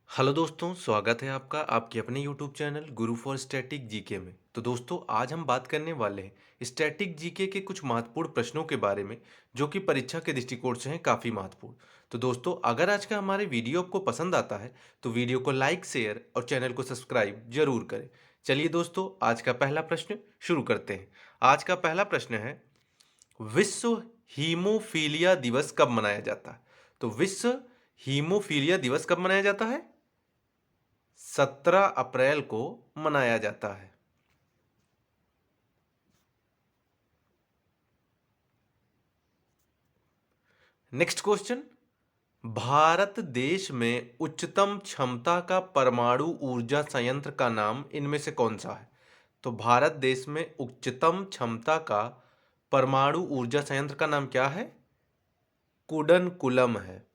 Hello दोस्तों, स्वागत है आपका आपके अपने YouTube channel Guru for static GK में। तो दोस्तों, आज हम बात करने वाले हैं स्टैटिक जीके के कुछ महत्वपूर्ण प्रश्नों के बारे में, जो कि परीक्षा के दृष्टिकोण से हैं काफ़ी महत्वपूर्ण। तो दोस्तों, अगर आज का हमारे वीडियो आपको पसंद आता है तो वीडियो को लाइक, शेयर और चैनल को सब्सक्राइब जरूर करें। चलिए दोस्तों, आज का पहला प्रश्न शुरू करते हैं। आज का पहला प्रश्न है, विश्व हीमोफीलिया दिवस कब मनाया जाता है? तो विश्व हीमोफीलिया दिवस कब मनाया जाता है? 17 अप्रैल को मनाया जाता है। नेक्स्ट क्वेश्चन, भारत देश में उच्चतम क्षमता का परमाणु ऊर्जा संयंत्र का नाम इनमें से कौन सा है? तो भारत देश में उच्चतम क्षमता का परमाणु ऊर्जा संयंत्र का नाम क्या है? कुडनकुलम है।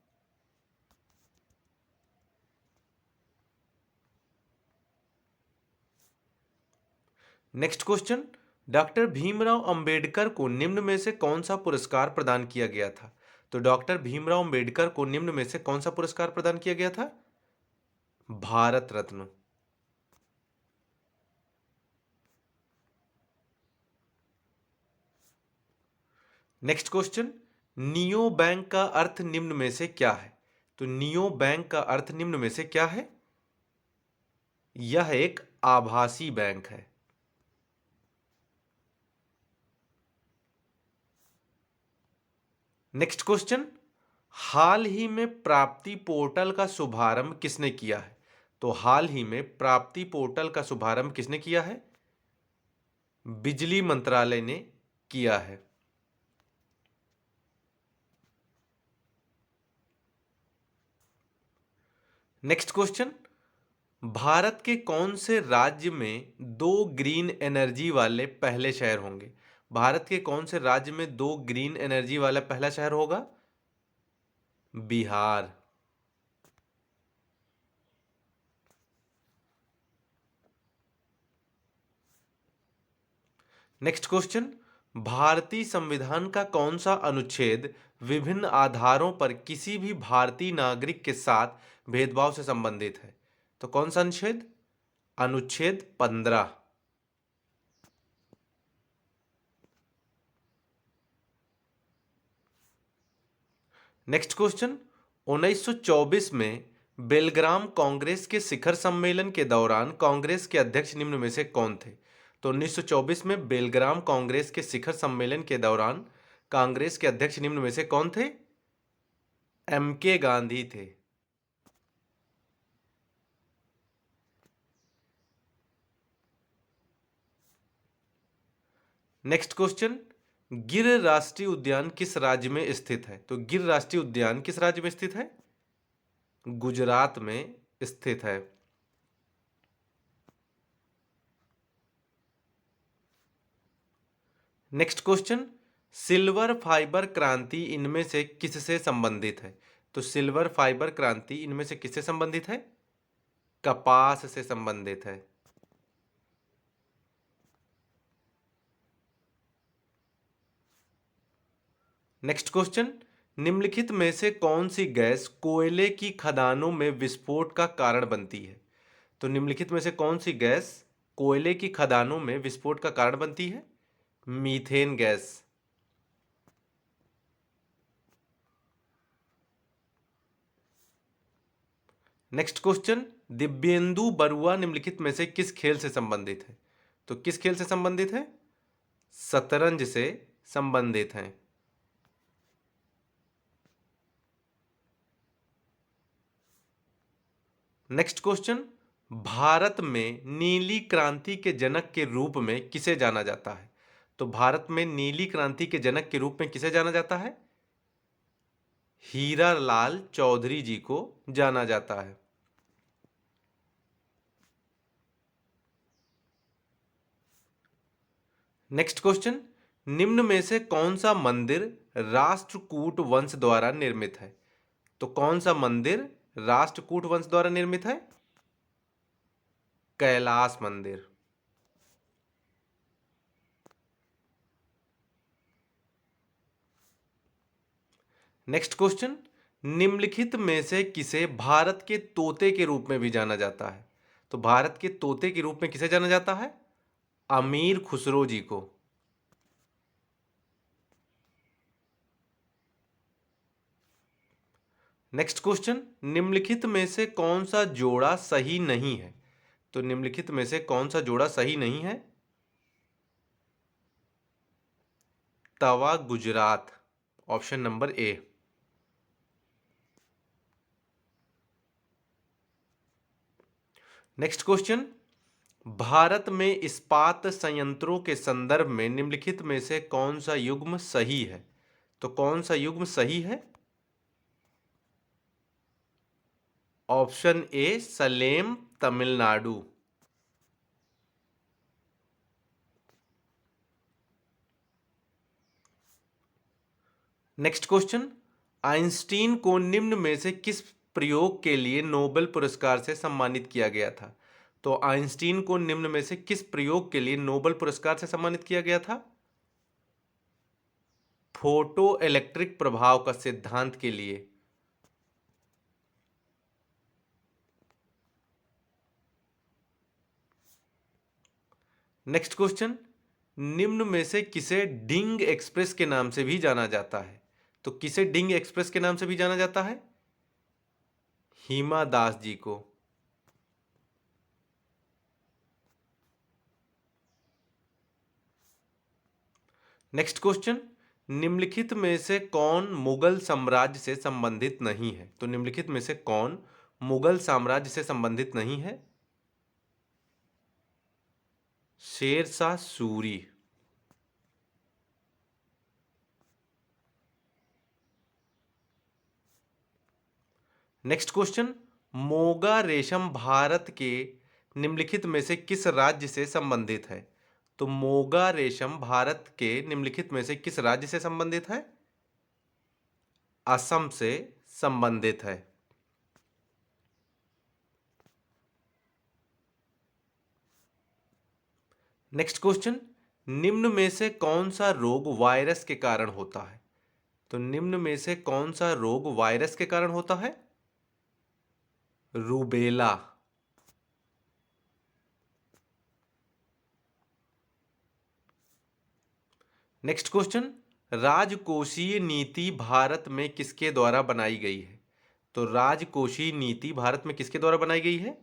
Next question, doctor Bhimrao Ambedkar को निम्न में से कौन सा पुरस्कार प्रदान किया गया था? तो डॉक्टर भीमराव अंबेडकर को निम्न में से कौन सा पुरस्कार प्रदान किया गया था? Bharat Ratna. Next question, neo bank का अर्थ निम्न में से क्या है? तो नियो बैंक का अर्थ निम्न में से क्या है? यह एक आभासी बैंक है। नेक्स्ट क्वेश्चन, हाल ही में प्राप्ति पोर्टल का शुभारंभ किसने किया है? तो हाल ही में प्राप्ति पोर्टल का शुभारंभ किसने किया है? बिजली मंत्रालय ने किया है। नेक्स्ट क्वेश्चन, भारत के कौन से राज्य में दो ग्रीन एनर्जी वाले पहले शहर होंगे? भारत के कौन से राज्य में दो ग्रीन एनर्जी वाला पहला शहर होगा? बिहार। नेक्स्ट क्वेश्चन, भारतीय संविधान का कौन सा अनुच्छेद विभिन्न आधारों पर किसी भी भारतीय नागरिक के साथ भेदभाव से संबंधित है? तो कौन सा अनुच्छेद? अनुच्छेद 15। नेक्स्ट क्वेश्चन, 1924 में बेलग्राम कांग्रेस के शिखर सम्मेलन के दौरान कांग्रेस के अध्यक्ष निम्न में से कौन थे? तो 1924 में बेलग्राम कांग्रेस के शिखर सम्मेलन के दौरान कांग्रेस के अध्यक्ष निम्न में से कौन थे? एम के गांधी थे। नेक्स्ट क्वेश्चन, गिर राष्ट्रीय उद्यान किस राज्य में स्थित है? तो गिर राष्ट्रीय उद्यान किस राज्य में स्थित है? गुजरात में स्थित है। नेक्स्ट क्वेश्चन, सिल्वर फाइबर क्रांति इनमें से किससे संबंधित है? तो सिल्वर फाइबर क्रांति इनमें से किससे संबंधित है? कपास से संबंधित है। नेक्स्ट क्वेश्चन, निम्नलिखित में से कौन सी गैस कोयले की खदानों में विस्फोट का कारण बनती है? तो निम्नलिखित में से कौन सी गैस कोयले की खदानों में विस्फोट का कारण बनती है? Methane gas. Next question, Divyendu Barua निम्नलिखित में से किस खेल से संबंधित है? तो किस खेल से संबंधित है? शतरंज से संबंधित हैं। नेक्स्ट क्वेश्चन, भारत में नीली क्रांति के जनक के रूप में किसे जाना जाता है? तो भारत में नीली क्रांति के जनक के रूप में किसे जाना जाता है? हीरा लाल चौधरी जी को जाना जाता है। नेक्स्ट क्वेश्चन, निम्न में से कौन सा मंदिर राष्ट्रकूट वंश द्वारा निर्मित है? तो कौन सा मंदिर राष्ट्रकूट वंश द्वारा निर्मित है? कैलाश मंदिर। नेक्स्ट क्वेश्चन, निम्नलिखित में से किसे भारत के तोते के रूप में भी जाना जाता है? तो भारत के तोते के रूप में किसे जाना जाता है? अमीर खुसरो जी को। नेक्स्ट क्वेश्चन, निम्नलिखित में से कौन सा जोड़ा सही नहीं है? तो निम्नलिखित में से कौन सा जोड़ा सही नहीं है? Tawa Gujarat, option number A. Next question, Bharat में इस्पात संयंत्रों के संदर्भ में निम्नलिखित में से कौन सा युग्म सही है? तो कौन सा युग्म सही है? Option A Salem, Tamil Nadu. Next question, Einstein को निम्न में से किस प्रयोग के लिए नोबेल पुरस्कार से सम्मानित किया गया था? तो आइंस्टीन को निम्न में से किस प्रयोग के लिए नोबेल पुरस्कार से सम्मानित किया गया था? फोटो इलेक्ट्रिक प्रभाव का सिद्धांत के लिए। नेक्स्ट क्वेश्चन, निम्न में से किसे डिंग एक्सप्रेस के नाम से भी जाना जाता है? तो किसे डिंग एक्सप्रेस के नाम से भी जाना जाता है? हिमा दास जी को। नेक्स्ट क्वेश्चन, निम्नलिखित में से कौन मुगल साम्राज्य से संबंधित नहीं है? तो निम्नलिखित में से कौन मुगल साम्राज्य से संबंधित नहीं है? शेरशाह सूरी। नेक्स्ट क्वेश्चन, मोगा रेशम भारत के निम्नलिखित में से किस राज्य से संबंधित है? तो मोगा रेशम भारत के निम्नलिखित में से किस राज्य से संबंधित है? असम से संबंधित है। नेक्स्ट क्वेश्चन, निम्न में से कौन सा रोग वायरस के कारण होता है? तो निम्न में से कौन सा रोग वायरस के कारण होता है? रूबेला। नेक्स्ट क्वेश्चन, राजकोषीय नीति भारत में किसके द्वारा बनाई गई है? तो राजकोषीय नीति भारत में किसके द्वारा बनाई गई है?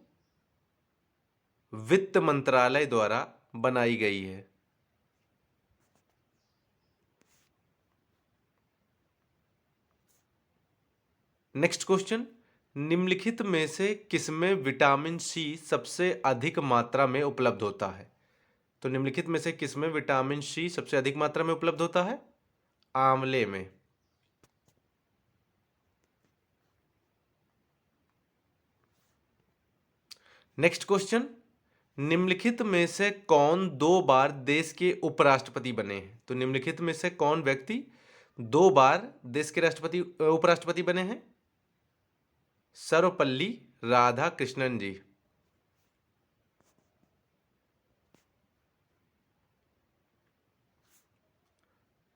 वित्त मंत्रालय द्वारा बनाई गई है। नेक्स्ट क्वेश्चन, निम्नलिखित में से किसमें विटामिन सी सबसे अधिक मात्रा में उपलब्ध होता है? तो निम्नलिखित में से किसमें विटामिन सी सबसे अधिक मात्रा में उपलब्ध होता है? आंवले में। नेक्स्ट क्वेश्चन, निम्नलिखित में से कौन 2 बार देश के उपराष्ट्रपति बने हैं? तो निम्नलिखित में से कौन व्यक्ति 2 बार देश के राष्ट्रपति उपराष्ट्रपति बने हैं? सर्वपल्ली राधाकृष्णन जी।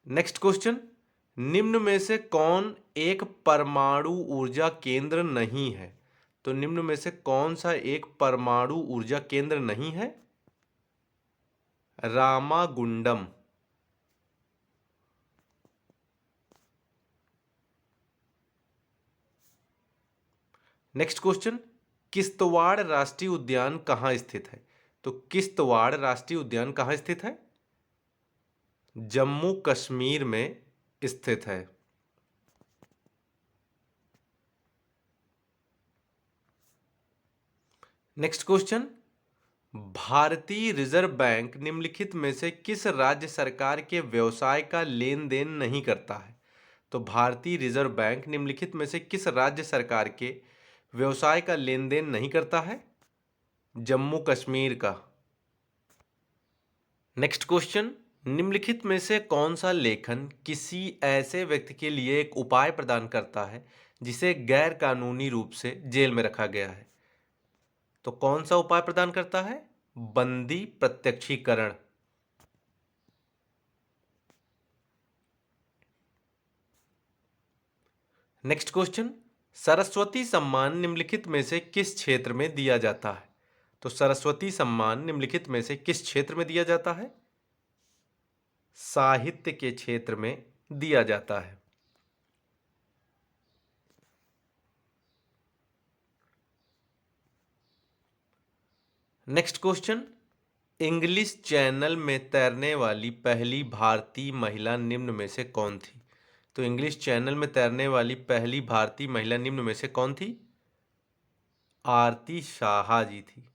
नेक्स्ट क्वेश्चन, निम्न में से कौन एक परमाणु ऊर्जा केंद्र नहीं है? तो निम्न में से कौन सा एक परमाणु ऊर्जा केंद्र नहीं है? रामागुंडम। नेक्स्ट क्वेश्चन, किश्तवाड़ राष्ट्रीय उद्यान कहाँ स्थित है? तो किश्तवाड़ राष्ट्रीय उद्यान कहाँ स्थित है? जम्मू कश्मीर में स्थित है। नेक्स्ट क्वेश्चन, भारतीय रिजर्व बैंक निम्नलिखित में से किस राज्य सरकार के व्यवसाय का लेन देन नहीं करता है? तो भारतीय रिजर्व बैंक निम्नलिखित में से किस राज्य सरकार के व्यवसाय का लेन देन नहीं करता है? जम्मू कश्मीर का। नेक्स्ट क्वेश्चन, निम्नलिखित में से कौन सा लेखन किसी ऐसे व्यक्ति के लिए एक उपाय प्रदान करता है जिसे गैर कानूनी रूप से जेल में रखा गया है? तो कौन सा उपाय प्रदान करता है? बंदी प्रत्यक्षीकरण। नेक्स्ट क्वेश्चन, सरस्वती सम्मान निम्नलिखित में से किस क्षेत्र में दिया जाता है? तो सरस्वती सम्मान निम्नलिखित में से किस क्षेत्र में दिया जाता है? साहित्य के क्षेत्र में दिया जाता है। नेक्स्ट क्वेश्चन, इंग्लिश चैनल में तैरने वाली पहली भारतीय महिला निम्न में से कौन थी? तो इंग्लिश चैनल में तैरने वाली पहली भारतीय महिला निम्न में से कौन थी? आरती शाह जी थी।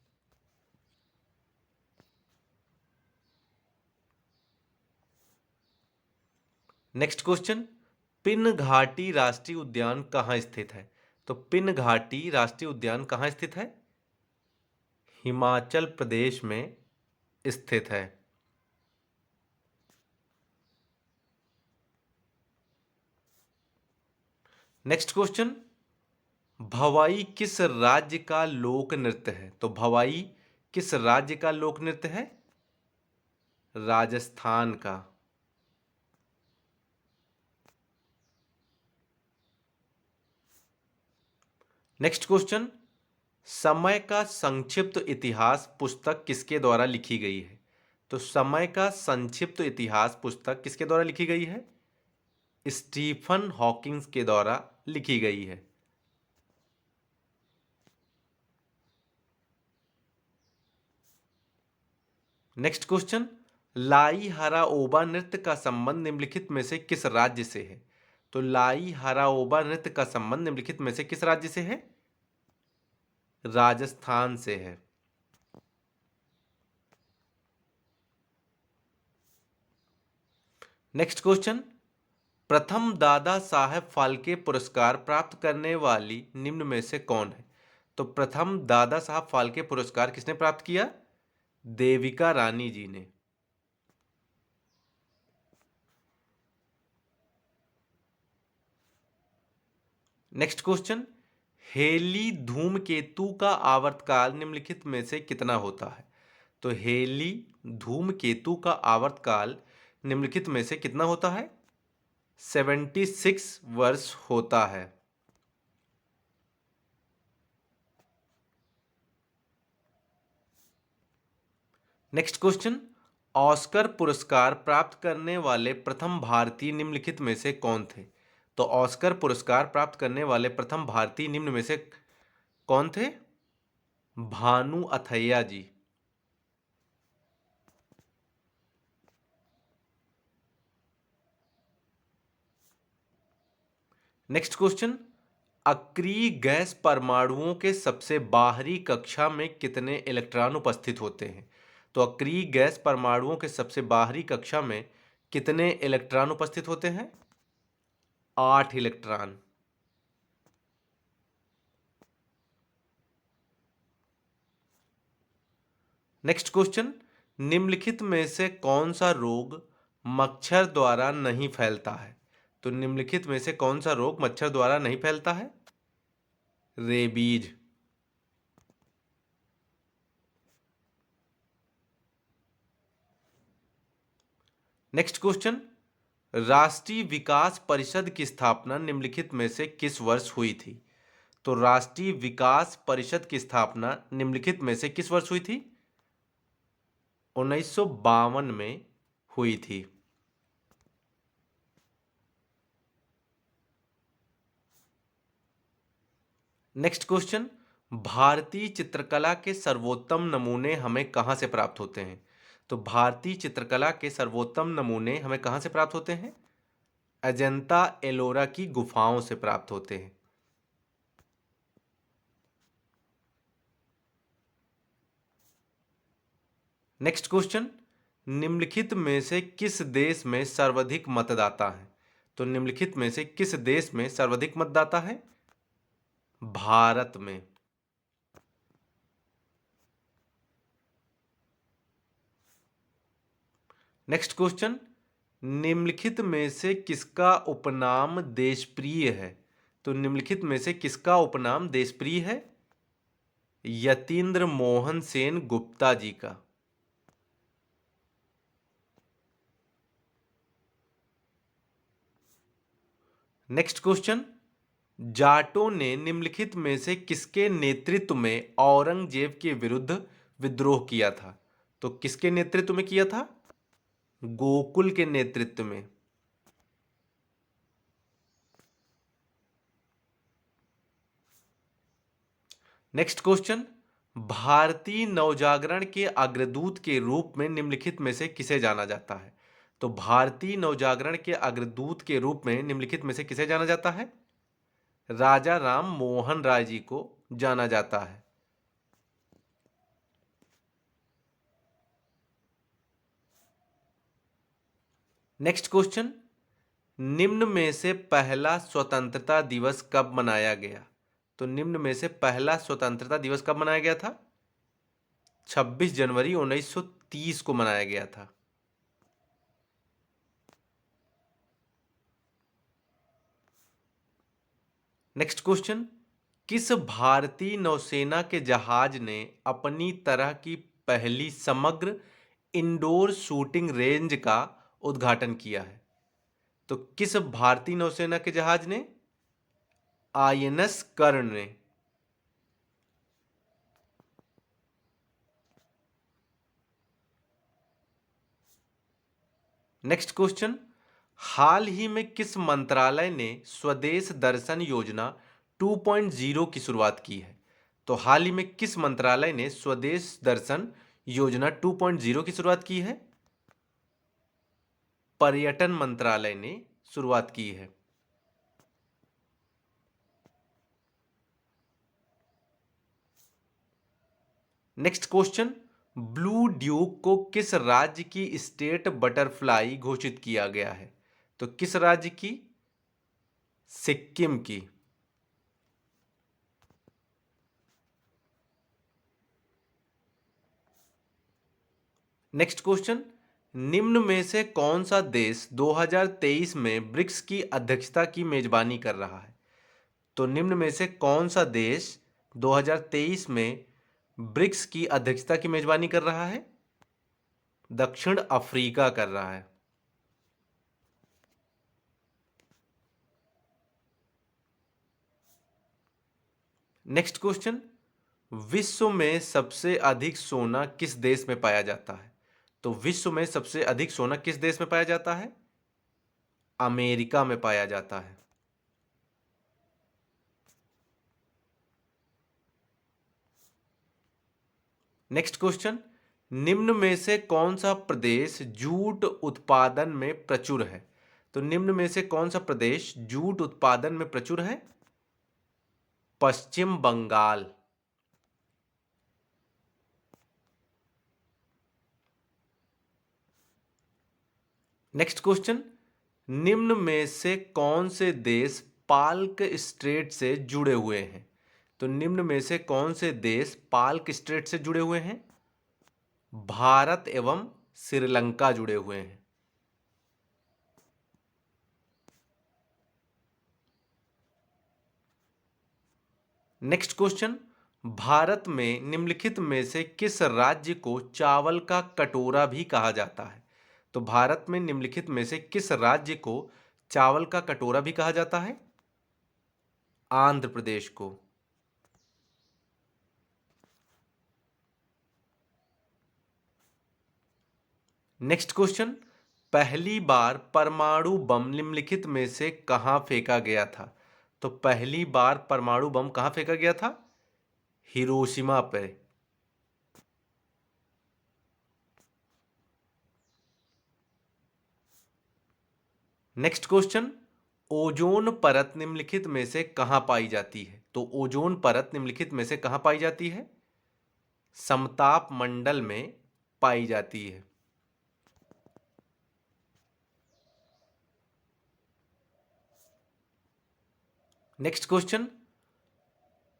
नेक्स्ट क्वेश्चन, पिन घाटी राष्ट्रीय उद्यान कहाँ स्थित है? तो पिन घाटी राष्ट्रीय उद्यान कहाँ स्थित है? हिमाचल प्रदेश में स्थित है। नेक्स्ट क्वेश्चन, भवाई किस राज्य का लोक नृत्य है? तो भवाई किस राज्य का लोक नृत्य है? राजस्थान का। नेक्स्ट क्वेश्चन, समय का संक्षिप्त इतिहास पुस्तक किसके द्वारा लिखी गई है? तो समय का संक्षिप्त इतिहास पुस्तक किसके द्वारा लिखी गई है? स्टीफन हॉकिंस के द्वारा लिखी गई है। नेक्स्ट क्वेश्चन, लाई हराओबा नृत्य का संबंध निम्नलिखित में से किस राज्य से है? तो लाई हराओबा नृत्य का संबंध निम्नलिखित में से किस राज्य से है? राजस्थान से है। नेक्स्ट क्वेश्चन, प्रथम दादा साहेब फाल्के पुरस्कार प्राप्त करने वाली निम्न में से कौन है? तो प्रथम दादा साहब फाल्के पुरस्कार किसने प्राप्त किया? देविका रानी जी ने। नेक्स्ट क्वेश्चन, हेली धूमकेतु का आवर्तकाल निम्नलिखित में से कितना होता है? तो हेली धूमकेतु का आवर्तकाल निम्नलिखित में से कितना होता है? 76 वर्ष होता है। नेक्स्ट क्वेश्चन, ऑस्कर पुरस्कार प्राप्त करने वाले प्रथम भारतीय निम्नलिखित में से कौन थे? तो ऑस्कर पुरस्कार प्राप्त करने वाले प्रथम भारतीय निम्न में से कौन थे? भानु अथैया जी। नेक्स्ट क्वेश्चन, अक्रिय गैस परमाणुओं के सबसे बाहरी कक्षा में कितने इलेक्ट्रॉन उपस्थित होते हैं? तो अक्रिय गैस परमाणुओं के सबसे बाहरी कक्षा में कितने इलेक्ट्रॉन उपस्थित होते हैं? 8 इलेक्ट्रॉन। नेक्स्ट क्वेश्चन, निम्नलिखित में से कौन सा रोग मच्छर द्वारा नहीं फैलता है? तो निम्नलिखित में से कौन सा रोग मच्छर द्वारा नहीं फैलता है? रेबीज। नेक्स्ट क्वेश्चन, राष्ट्रीय विकास परिषद की स्थापना निम्नलिखित में से किस वर्ष हुई थी? तो राष्ट्रीय विकास परिषद की स्थापना निम्नलिखित में से किस वर्ष हुई थी? 1952 में हुई थी। नेक्स्ट क्वेश्चन, भारतीय चित्रकला के सर्वोत्तम नमूने हमें कहाँ से प्राप्त होते हैं? तो भारतीय चित्रकला के सर्वोत्तम नमूने हमें कहाँ से प्राप्त होते हैं? अजंता एलोरा की गुफाओं से प्राप्त होते हैं। नेक्स्ट क्वेश्चन, निम्नलिखित में से किस देश में सर्वाधिक मतदाता हैं? तो निम्नलिखित में से किस देश में सर्वाधिक मतदाता है? भारत में। नेक्स्ट क्वेश्चन, निम्नलिखित में से किसका उपनाम देशप्रिय है? तो निम्नलिखित में से किसका उपनाम देशप्रिय है? यतीन्द्र मोहन सेन गुप्ता जी का। नेक्स्ट क्वेश्चन, जाटों ने निम्नलिखित में से किसके नेतृत्व में औरंगजेब के विरुद्ध विद्रोह किया था? तो किसके नेतृत्व में किया था? गोकुल के नेतृत्व में। नेक्स्ट क्वेश्चन, भारतीय नवजागरण के अग्रदूत के रूप में निम्नलिखित में से किसे जाना जाता है? तो भारतीय नवजागरण के अग्रदूत के रूप में निम्नलिखित में से किसे जाना जाता है? राजा राम मोहन राय जी को जाना जाता है। नेक्स्ट क्वेश्चन, निम्न में से पहला स्वतंत्रता दिवस कब मनाया गया? तो निम्न में से पहला स्वतंत्रता दिवस कब मनाया गया था? 26 जनवरी 1930 को मनाया गया था। नेक्स्ट क्वेश्चन, किस भारतीय नौसेना के जहाज ने अपनी तरह की पहली समग्र इंडोर शूटिंग रेंज का उद्घाटन किया है? तो किस भारतीय नौसेना के जहाज ने? आईएनएस कर्ण ने। नेक्स्ट क्वेश्चन, हाल ही में किस मंत्रालय ने स्वदेश दर्शन योजना 2.0 की शुरुआत की है? तो हाल ही में किस मंत्रालय ने स्वदेश दर्शन योजना 2.0 की शुरुआत की है? पर्यटन मंत्रालय ने शुरुआत की है। नेक्स्ट क्वेश्चन, ब्लू ड्यूक को किस राज्य की स्टेट बटरफ्लाई घोषित किया गया है? तो किस राज्य की? सिक्किम की। नेक्स्ट क्वेश्चन, निम्न में से कौन सा देश 2023 में ब्रिक्स की अध्यक्षता की मेजबानी कर रहा है? तो निम्न में से कौन सा देश 2023 में ब्रिक्स की अध्यक्षता की मेजबानी कर रहा है? दक्षिण अफ्रीका कर रहा है। नेक्स्ट क्वेश्चन, विश्व में सबसे अधिक सोना किस देश में पाया जाता है? तो विश्व में सबसे अधिक सोना किस देश में पाया जाता है? अमेरिका में पाया जाता है। नेक्स्ट क्वेश्चन, निम्न में से कौन सा प्रदेश जूट उत्पादन में प्रचुर है? तो निम्न में से कौन सा प्रदेश जूट उत्पादन में प्रचुर है? पश्चिम बंगाल। नेक्स्ट क्वेश्चन, निम्न में से कौन से देश पाल्क स्ट्रेट से जुड़े हुए हैं? तो निम्न में से कौन से देश पाल्क स्ट्रेट से जुड़े हुए हैं? भारत एवं श्रीलंका जुड़े हुए हैं। नेक्स्ट क्वेश्चन, भारत में निम्नलिखित में से किस राज्य को चावल का कटोरा भी कहा जाता है? तो भारत में निम्नलिखित में से किस राज्य को चावल का कटोरा भी कहा जाता है? आंध्र प्रदेश को। नेक्स्ट क्वेश्चन, पहली बार परमाणु बम निम्नलिखित में से कहां फेंका गया था? तो पहली बार परमाणु बम कहां फेंका गया था? हिरोशिमा पे। नेक्स्ट क्वेश्चन, ओजोन परत निम्नलिखित में से कहां पाई जाती है? तो ओजोन परत निम्नलिखित में से कहां पाई जाती है? समताप मंडल में पाई जाती है। नेक्स्ट क्वेश्चन,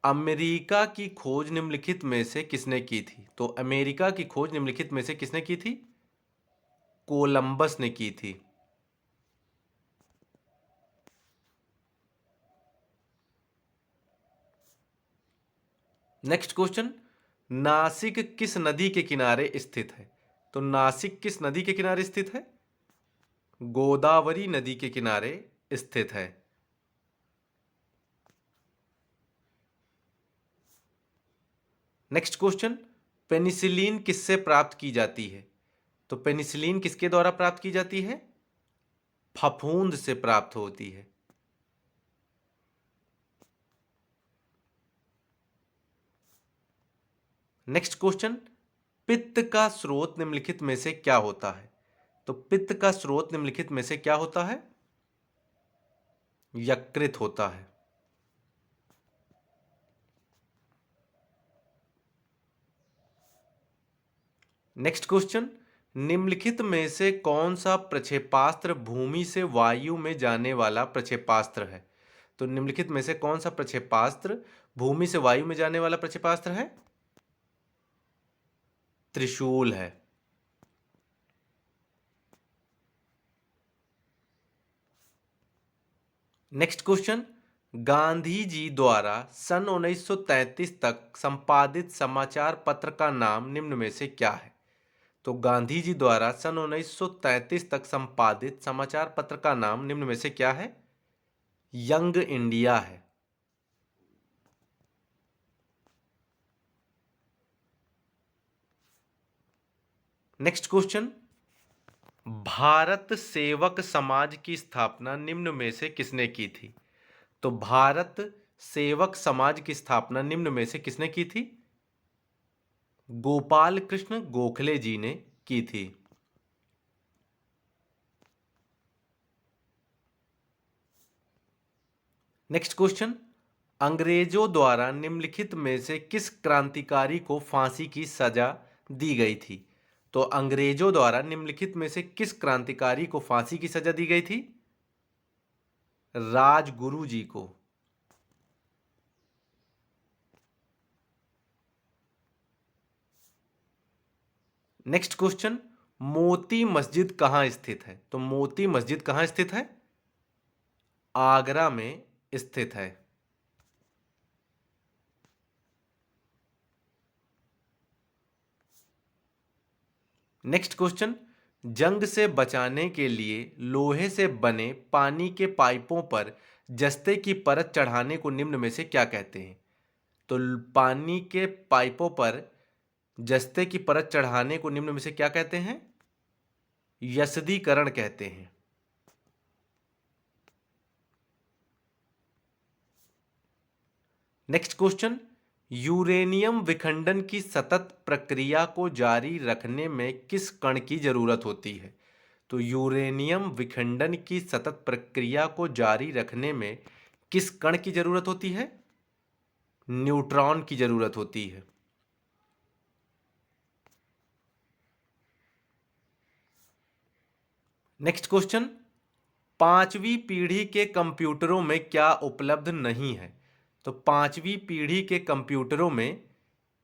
अमेरिका की खोज निम्नलिखित में से किसने की थी? तो अमेरिका की खोज निम्नलिखित में से किसने की थी? कोलंबस ने की थी। नेक्स्ट क्वेश्चन, नासिक किस नदी के किनारे स्थित है? तो नासिक किस नदी के किनारे स्थित है? गोदावरी नदी के किनारे स्थित है। नेक्स्ट क्वेश्चन, पेनिसिलिन किससे प्राप्त की जाती है? तो पेनिसिलिन किसके द्वारा प्राप्त की जाती है? फफूंद से प्राप्त होती है। नेक्स्ट क्वेश्चन, पित्त का स्रोत निम्नलिखित में से क्या होता है? तो पित्त का स्रोत निम्नलिखित में से क्या होता है? यकृत होता है। नेक्स्ट क्वेश्चन, निम्नलिखित में से कौन सा प्रक्षेपास्त्र भूमि से वायु में जाने वाला प्रक्षेपास्त्र है? तो निम्नलिखित में से कौन सा प्रक्षेपास्त्र भूमि से वायु में जाने वाला प्रक्षेपास्त्र है? त्रिशूल है। नेक्स्ट क्वेश्चन, गांधी जी द्वारा सन 1933 तक संपादित समाचार पत्र का नाम निम्न में से क्या है? तो गांधी जी द्वारा सन 1933 तक संपादित समाचार पत्र का नाम निम्न में से क्या है? यंग इंडिया है। नेक्स्ट क्वेश्चन, भारत सेवक समाज की स्थापना निम्न में से किसने की थी? तो भारत सेवक समाज की स्थापना निम्न में से किसने की थी? गोपाल कृष्ण गोखले जी ने की थी। नेक्स्ट क्वेश्चन, अंग्रेजों द्वारा निम्नलिखित में से किस क्रांतिकारी को फांसी की सजा दी गई थी? तो अंग्रेजों द्वारा निम्नलिखित में से किस क्रांतिकारी को फांसी की सजा दी गई थी? राजगुरु जी को। नेक्स्ट क्वेश्चन, मोती मस्जिद कहां स्थित है? तो मोती मस्जिद कहां स्थित है? आगरा में स्थित है। नेक्स्ट क्वेश्चन, जंग से बचाने के लिए लोहे से बने पानी के पाइपों पर जस्ते की परत चढ़ाने को निम्न में से क्या कहते हैं? तो पानी के पाइपों पर जस्ते की परत चढ़ाने को निम्न में से क्या कहते हैं? यस्दीकरण कहते हैं। नेक्स्ट क्वेश्चन, यूरेनियम विखंडन की सतत प्रक्रिया को जारी रखने में किस कण की जरूरत होती है? तो यूरेनियम विखंडन की सतत प्रक्रिया को जारी रखने में किस कण की जरूरत होती है? न्यूट्रॉन की जरूरत होती है। नेक्स्ट क्वेश्चन, पांचवी पीढ़ी के कंप्यूटरों में क्या उपलब्ध नहीं है? तो पांचवी पीढ़ी के कंप्यूटरों में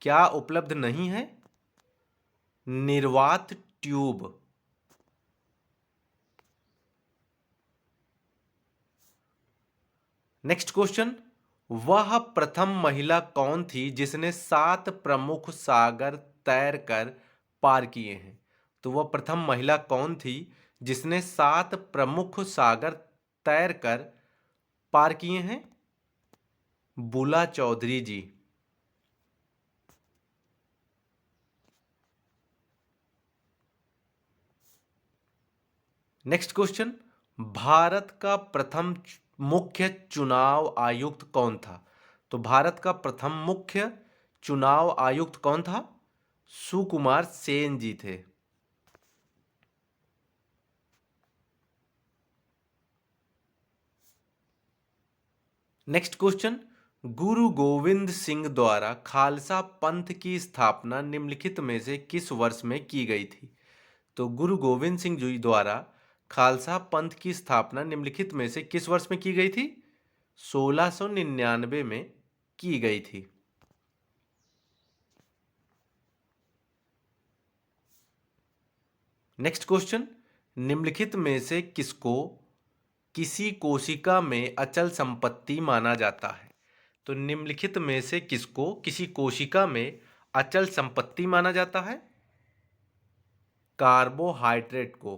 क्या उपलब्ध नहीं है? निर्वात ट्यूब। नेक्स्ट क्वेश्चन, वह प्रथम महिला कौन थी जिसने 7 प्रमुख सागर तैर कर पार किए हैं? तो वह प्रथम महिला कौन थी जिसने 7 प्रमुख सागर तैर कर पार किए हैं? बुला चौधरी जी। नेक्स्ट क्वेश्चन, भारत का प्रथम मुख्य चुनाव आयुक्त कौन था? तो भारत का प्रथम मुख्य चुनाव आयुक्त कौन था? सुकुमार सेन जी थे। नेक्स्ट क्वेश्चन, गुरु गोविंद सिंह द्वारा खालसा पंथ की स्थापना निम्नलिखित में से किस वर्ष में की गई थी? तो गुरु गोविंद सिंह जी द्वारा खालसा पंथ की स्थापना निम्नलिखित में से किस वर्ष में की गई थी? 1699 में की गई थी। नेक्स्ट क्वेश्चन, निम्नलिखित में से किसको किसी कोशिका में अचल संपत्ति माना जाता है? तो निम्नलिखित में से किसको किसी कोशिका में अचल संपत्ति माना जाता है? कार्बोहाइड्रेट को।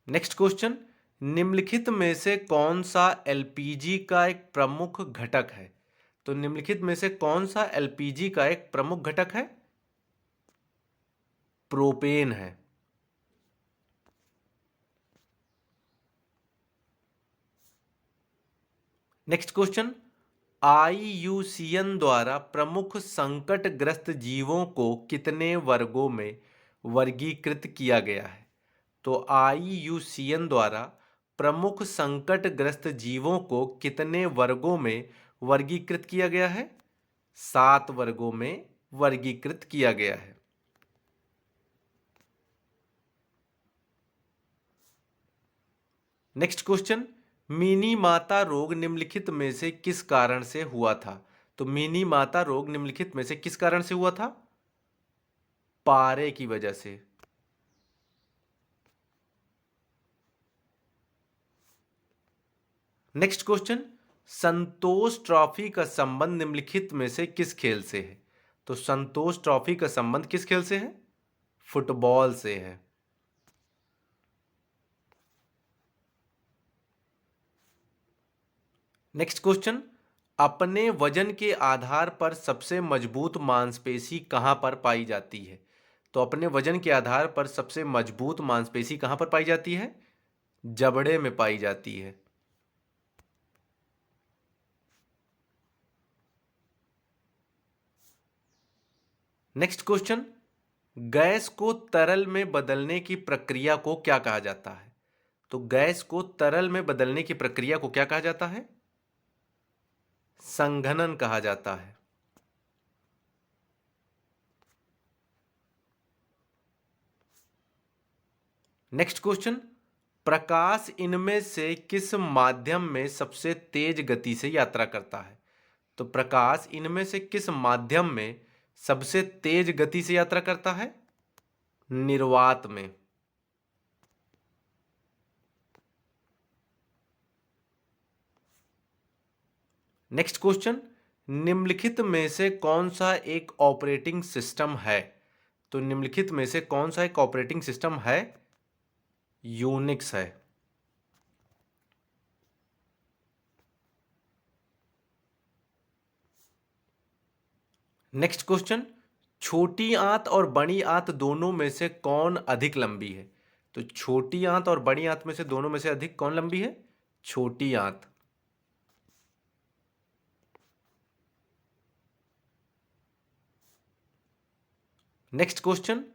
नेक्स्ट क्वेश्चन, निम्नलिखित में से कौन सा एलपीजी का एक प्रमुख घटक है? तो निम्नलिखित में से कौन सा एलपीजी का एक प्रमुख घटक है? प्रोपेन है। नेक्स्ट क्वेश्चन, आईयूसीएन द्वारा प्रमुख संकटग्रस्त जीवों को कितने वर्गों में वर्गीकृत किया गया है? तो आईयूसीएन द्वारा प्रमुख संकटग्रस्त जीवों को कितने वर्गों में वर्गीकृत किया गया है? 7 वर्गों में वर्गीकृत किया गया है। नेक्स्ट क्वेश्चन, मिनी माता रोग निम्नलिखित में से किस कारण से हुआ था? तो मिनी माता रोग निम्नलिखित में से किस कारण से हुआ था? पारे की वजह से। नेक्स्ट क्वेश्चन, संतोष ट्रॉफी का संबंध निम्नलिखित में से किस खेल से है? तो संतोष ट्रॉफी का संबंध किस खेल से है? फुटबॉल से है। नेक्स्ट क्वेश्चन, अपने वजन के आधार पर सबसे मजबूत मांसपेशी कहां पर पाई जाती है? तो अपने वजन के आधार पर सबसे मजबूत मांसपेशी कहां पर पाई जाती है? जबड़े में पाई जाती है। नेक्स्ट क्वेश्चन, गैस को तरल में बदलने की प्रक्रिया को क्या कहा जाता है? तो गैस को तरल में बदलने की प्रक्रिया को क्या कहा जाता है? संघनन कहा जाता है। नेक्स्ट क्वेश्चन, प्रकाश इनमें से किस माध्यम में सबसे तेज गति से यात्रा करता है? तो प्रकाश इनमें से किस माध्यम में सबसे तेज गति से यात्रा करता है? निर्वात में। नेक्स्ट क्वेश्चन, निम्नलिखित में से कौन सा एक ऑपरेटिंग सिस्टम है? तो निम्नलिखित में से कौन सा एक ऑपरेटिंग सिस्टम है? यूनिक्स है। नेक्स्ट क्वेश्चन, छोटी आंत और बड़ी आंत दोनों में से कौन अधिक लंबी है? तो छोटी आंत और बड़ी आंत में से दोनों में से अधिक कौन लंबी है? छोटी आंत। नेक्स्ट क्वेश्चन,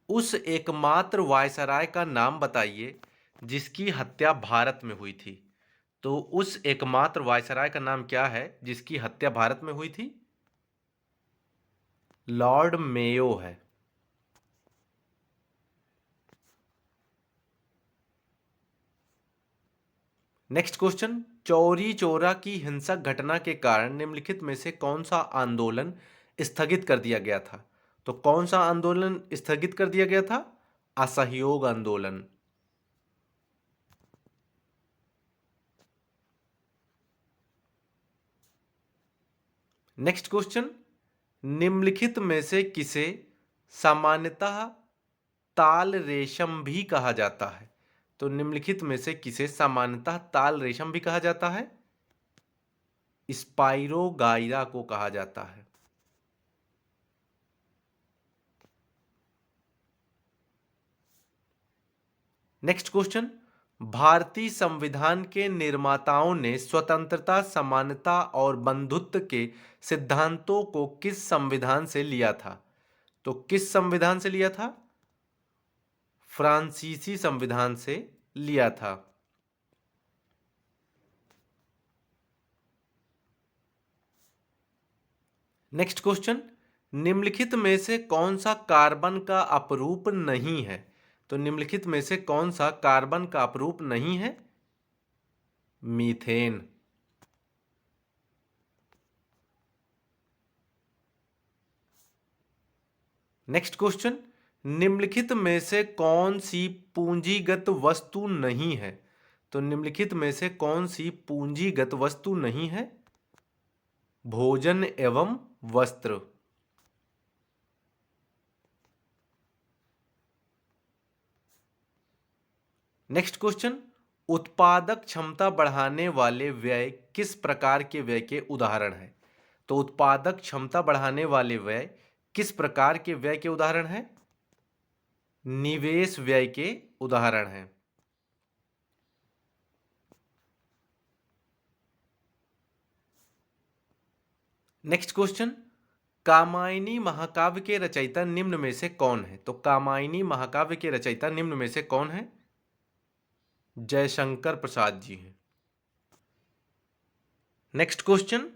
उस एकमात्र वायसराय का नाम बताइए जिसकी हत्या भारत में हुई थी। तो उस एकमात्र वायसराय का नाम क्या है जिसकी हत्या भारत में हुई थी? लॉर्ड मेयो है। नेक्स्ट क्वेश्चन, चौरी चौरा की हिंसक घटना के कारण निम्नलिखित में से कौन सा आंदोलन स्थगित कर दिया गया था? तो कौन सा आंदोलन स्थगित कर दिया गया था? असहयोग आंदोलन। नेक्स्ट क्वेश्चन, निम्नलिखित में से किसे सामान्यतः ताल रेशम भी कहा जाता है? तो निम्नलिखित में से किसे सामान्यतः ताल रेशम भी कहा जाता है? स्पाइरोगाइरा को कहा जाता है। नेक्स्ट क्वेश्चन, भारतीय संविधान के निर्माताओं ने स्वतंत्रता, समानता और बंधुत्व के सिद्धांतों को किस संविधान से लिया था? तो किस संविधान से लिया था? फ्रांसीसी संविधान से लिया था। नेक्स्ट क्वेश्चन, निम्नलिखित में से कौन सा कार्बन का अपरूप नहीं है? तो निम्नलिखित में से कौन सा कार्बन का अपरूप नहीं है? मीथेन। नेक्स्ट क्वेश्चन, निम्नलिखित में से कौन सी पूंजीगत वस्तु नहीं है? तो निम्नलिखित में से कौन सी पूंजीगत वस्तु नहीं है? भोजन एवं वस्त्र। नेक्स्ट क्वेश्चन, उत्पादक क्षमता बढ़ाने वाले व्यय किस प्रकार के व्यय के उदाहरण हैं? तो उत्पादक क्षमता बढ़ाने वाले व्यय किस प्रकार के व्यय के उदाहरण हैं? निवेश व्यय के उदाहरण हैं। नेक्स्ट क्वेश्चन, कामायनी महाकाव्य के रचयिता निम्न में से कौन है? तो कामायनी महाकाव्य के रचयिता निम्न में से कौन है? जयशंकर प्रसाद जी हैं। नेक्स्ट क्वेश्चन,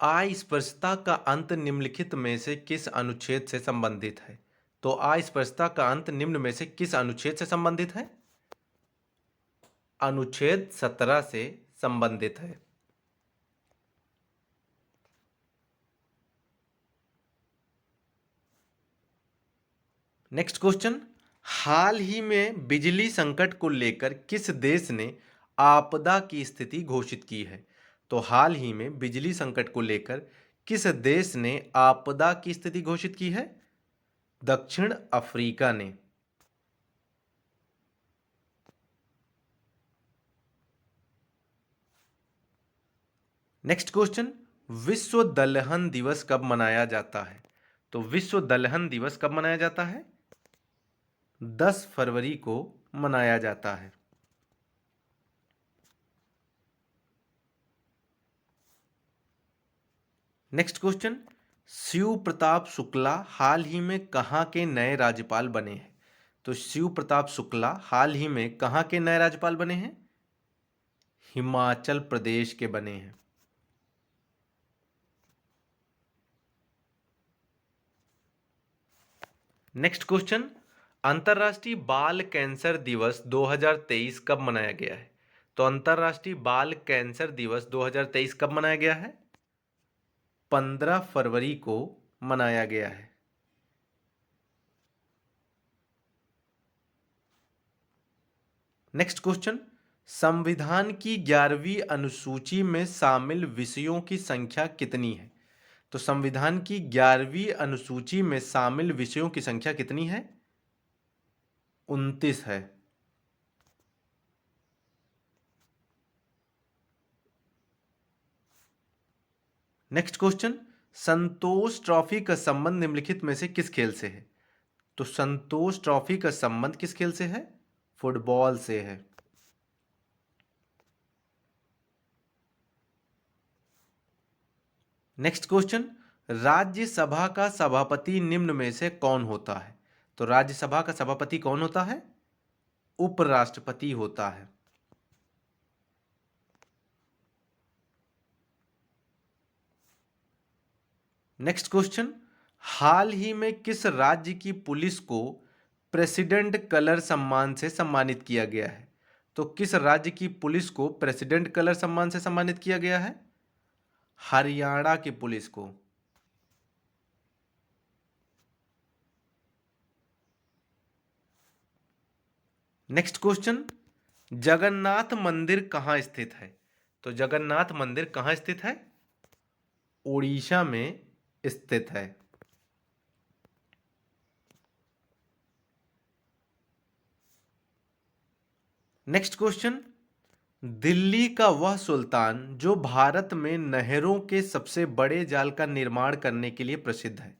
अस्पृश्यता का अंत निम्नलिखित में से किस अनुच्छेद से संबंधित है? तो अस्पृश्यता का अंत निम्न में से किस अनुच्छेद से संबंधित है? अनुच्छेद 17 से संबंधित है। नेक्स्ट क्वेश्चन, हाल ही में बिजली संकट को लेकर किस देश ने आपदा की स्थिति घोषित की है? तो हाल ही में बिजली संकट को लेकर किस देश ने आपदा की स्थिति घोषित की है? दक्षिण अफ्रीका ने। नेक्स्ट क्वेश्चन, विश्व दलहन दिवस कब मनाया जाता है? तो विश्व दलहन दिवस कब मनाया जाता है? 10 फरवरी को मनाया जाता है। नेक्स्ट क्वेश्चन, शिव प्रताप शुक्ला हाल ही में कहाँ के नए राज्यपाल बने हैं? तो शिव प्रताप शुक्ला हाल ही में कहाँ के नए राज्यपाल बने हैं? हिमाचल प्रदेश के बने हैं। नेक्स्ट क्वेश्चन, अंतर्राष्ट्रीय बाल कैंसर दिवस 2023 कब मनाया गया है? तो अंतर्राष्ट्रीय बाल कैंसर दिवस 2023 कब मनाया गया है? 15 फरवरी को मनाया गया है। नेक्स्ट क्वेश्चन, संविधान की 11वीं अनुसूची में शामिल विषयों की संख्या कितनी है? तो संविधान की 11वीं अनुसूची में शामिल विषयों की संख्या कितनी है? 29 है। नेक्स्ट क्वेश्चन, संतोष ट्रॉफी का संबंध निम्नलिखित में से किस खेल से है? तो संतोष ट्रॉफी का संबंध किस खेल से है? फुटबॉल से है। नेक्स्ट क्वेश्चन, राज्यसभा का सभापति निम्न में से कौन होता है? तो राज्यसभा का सभापति कौन होता है? उपराष्ट्रपति होता है। नेक्स्ट क्वेश्चन, हाल ही में किस राज्य की पुलिस को प्रेसिडेंट कलर सम्मान से सम्मानित किया गया है? तो किस राज्य की पुलिस को प्रेसिडेंट कलर सम्मान से सम्मानित किया गया है? हरियाणा की पुलिस को। नेक्स्ट क्वेश्चन, जगन्नाथ मंदिर कहाँ स्थित है? तो जगन्नाथ मंदिर कहाँ स्थित है? उड़ीसा में स्थित है। नेक्स्ट क्वेश्चन, दिल्ली का वह सुल्तान जो भारत में नहरों के सबसे बड़े जाल का निर्माण करने के लिए प्रसिद्ध है।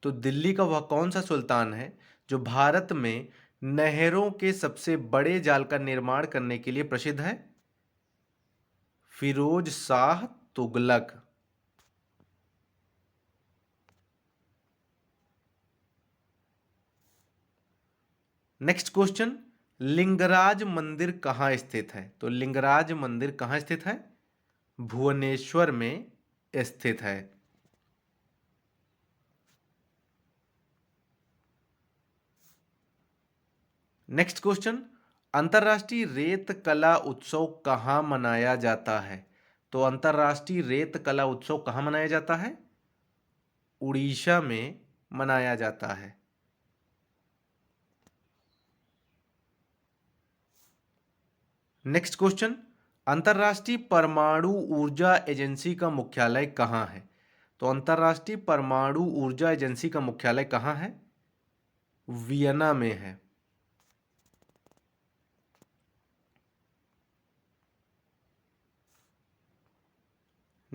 तो दिल्ली का वह कौन सा सुल्तान है जो भारत में नहरों के सबसे बड़े जाल का निर्माण करने के लिए प्रसिद्ध है? फिरोज शाह तुगलक। नेक्स्ट क्वेश्चन, लिंगराज मंदिर कहाँ स्थित है? तो लिंगराज मंदिर कहाँ स्थित है? भुवनेश्वर में स्थित है। नेक्स्ट क्वेश्चन, अंतर्राष्ट्रीय रेत कला उत्सव कहाँ मनाया जाता है? तो अंतर्राष्ट्रीय रेत कला उत्सव कहाँ मनाया जाता है? उड़ीसा में मनाया जाता है। नेक्स्ट क्वेश्चन, अंतर्राष्ट्रीय परमाणु ऊर्जा एजेंसी का मुख्यालय कहाँ है? तो अंतर्राष्ट्रीय परमाणु ऊर्जा एजेंसी का मुख्यालय कहाँ है? वियना में है।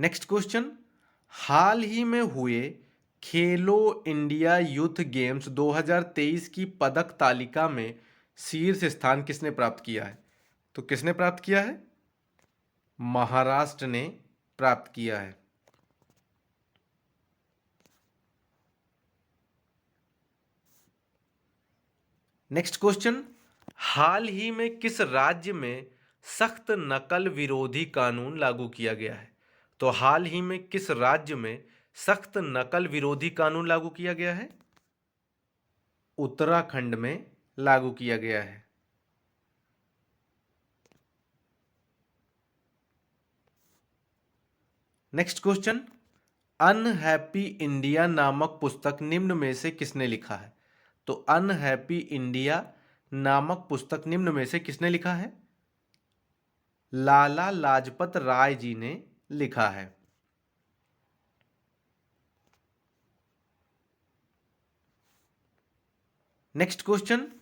नेक्स्ट क्वेश्चन, हाल ही में हुए खेलो इंडिया यूथ गेम्स 2023 की पदक तालिका में शीर्ष स्थान किसने प्राप्त किया है? तो किसने प्राप्त किया है? महाराष्ट्र ने प्राप्त किया है। नेक्स्ट क्वेश्चन, हाल ही में किस राज्य में सख्त नकल विरोधी कानून लागू किया गया है? तो हाल ही में किस राज्य में सख्त नकल विरोधी कानून लागू किया गया है? उत्तराखंड में लागू किया गया है। नेक्स्ट क्वेश्चन, अनहैप्पी इंडिया नामक पुस्तक निम्न में से किसने लिखा है? तो अनहैप्पी इंडिया नामक पुस्तक निम्न में से किसने लिखा है? लाला लाजपत राय जी ने लिखा है। नेक्स्ट क्वेश्चन,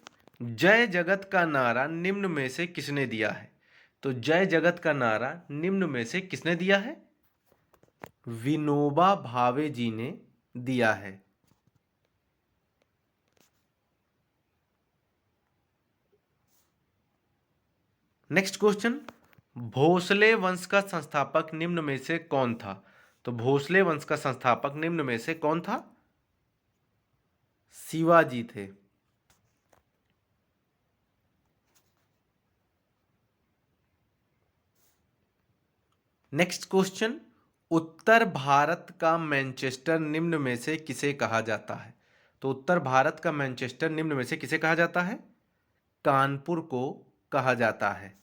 जय जगत का नारा निम्न में से किसने दिया है? तो जय जगत का नारा निम्न में से किसने दिया है? विनोबा भावे जी ने दिया है। नेक्स्ट क्वेश्चन, भोसले वंश का संस्थापक निम्न में से कौन था? तो भोसले वंश का संस्थापक निम्न में से कौन था? शिवाजी थे। नेक्स्ट क्वेश्चन, उत्तर भारत का मैनचेस्टर निम्न में से किसे कहा जाता है? तो उत्तर भारत का मैनचेस्टर निम्न में से किसे कहा जाता है? कानपुर को कहा जाता है।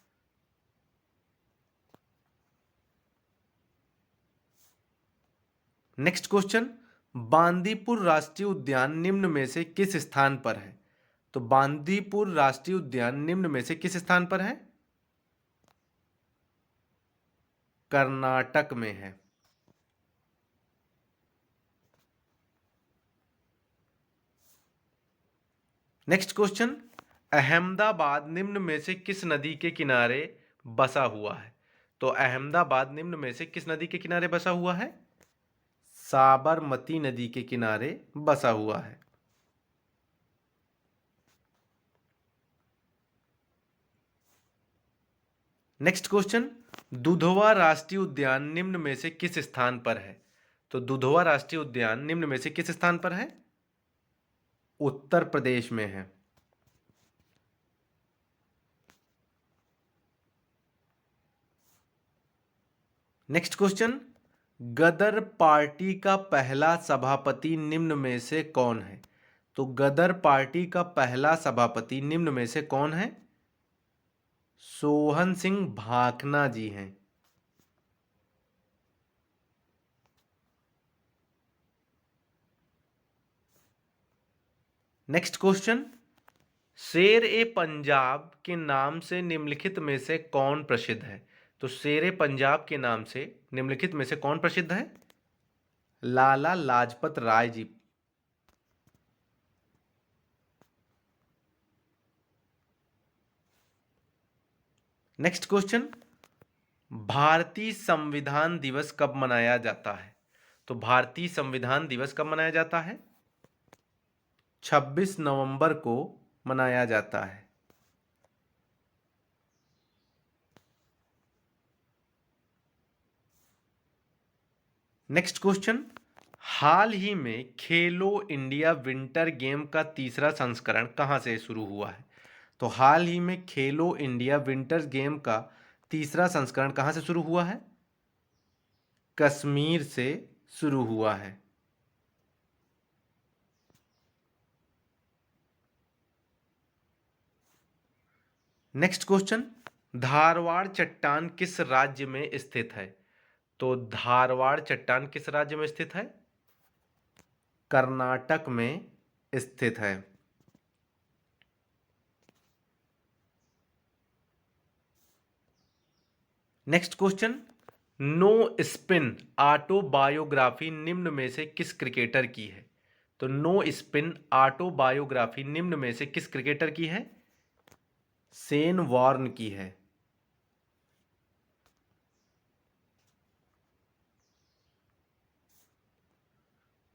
नेक्स्ट क्वेश्चन, बांदीपुर राष्ट्रीय उद्यान निम्न में से किस स्थान पर है? तो बांदीपुर राष्ट्रीय उद्यान निम्न में से किस स्थान पर है? कर्नाटक में है। नेक्स्ट क्वेश्चन, अहमदाबाद निम्न में से किस नदी के किनारे बसा हुआ है? तो अहमदाबाद निम्न में से किस नदी के किनारे बसा हुआ है? साबरमती नदी के किनारे बसा हुआ है। नेक्स्ट क्वेश्चन, दुधवा राष्ट्रीय उद्यान निम्न में से किस स्थान पर है? तो दुधवा राष्ट्रीय उद्यान निम्न में से किस स्थान पर है? उत्तर प्रदेश में है। नेक्स्ट क्वेश्चन, गदर पार्टी का पहला सभापति निम्न में से कौन है? तो गदर पार्टी का पहला सभापति निम्न में से कौन है? सोहन सिंह भाखना जी हैं। नेक्स्ट क्वेश्चन, शेर ए पंजाब के नाम से निम्नलिखित में से कौन प्रसिद्ध है? तो शेर ए पंजाब के नाम से निम्नलिखित में से कौन प्रसिद्ध है? लाला लाजपत राय जी। नेक्स्ट क्वेश्चन, भारतीय संविधान दिवस कब मनाया जाता है? तो भारतीय संविधान दिवस कब मनाया जाता है? 26 नवंबर को मनाया जाता है। नेक्स्ट क्वेश्चन, हाल ही में खेलो इंडिया विंटर गेम का तीसरा संस्करण कहां से शुरू हुआ है? तो हाल ही में खेलो इंडिया विंटर गेम का तीसरा संस्करण कहां से शुरू हुआ है? कश्मीर से शुरू हुआ है। नेक्स्ट क्वेश्चन, धारवाड़ चट्टान किस राज्य में स्थित है? तो धारवाड़ चट्टान किस राज्य में स्थित है? कर्नाटक में स्थित है। Next question, No Spin autobiography निम्न में से किस क्रिकेटर की है? तो नो स्पिन ऑटोबायोग्राफी निम्न में से किस क्रिकेटर की है? शेन वॉर्न की है।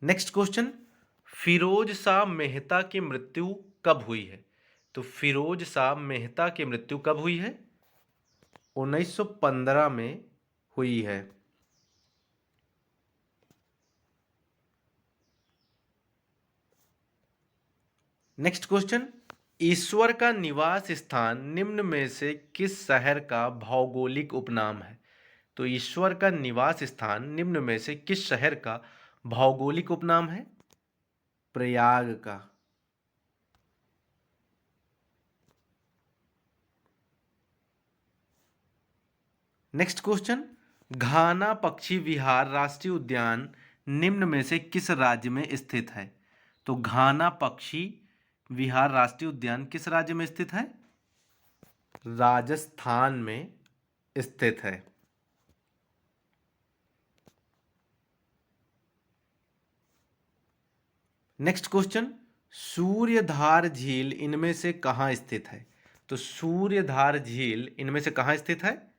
नेक्स्ट क्वेश्चन, फिरोज शाह मेहता की मृत्यु कब हुई है? तो फिरोज शाह मेहता की मृत्यु कब हुई है? 1915 में हुई है। नेक्स्ट क्वेश्चन, ईश्वर का निवास स्थान निम्न में से किस शहर का भौगोलिक उपनाम है? तो ईश्वर का निवास स्थान निम्न में से किस शहर का भौगोलिक उपनाम है? प्रयाग का। नेक्स्ट क्वेश्चन, घाना पक्षी विहार राष्ट्रीय उद्यान निम्न में से किस राज्य में स्थित है? तो घाना पक्षी विहार राष्ट्रीय उद्यान किस राज्य में स्थित है? राजस्थान में स्थित है। नेक्स्ट क्वेश्चन, सूर्यधार झील इनमें से कहाँ स्थित है? तो सूर्यधार झील इनमें से कहाँ स्थित है?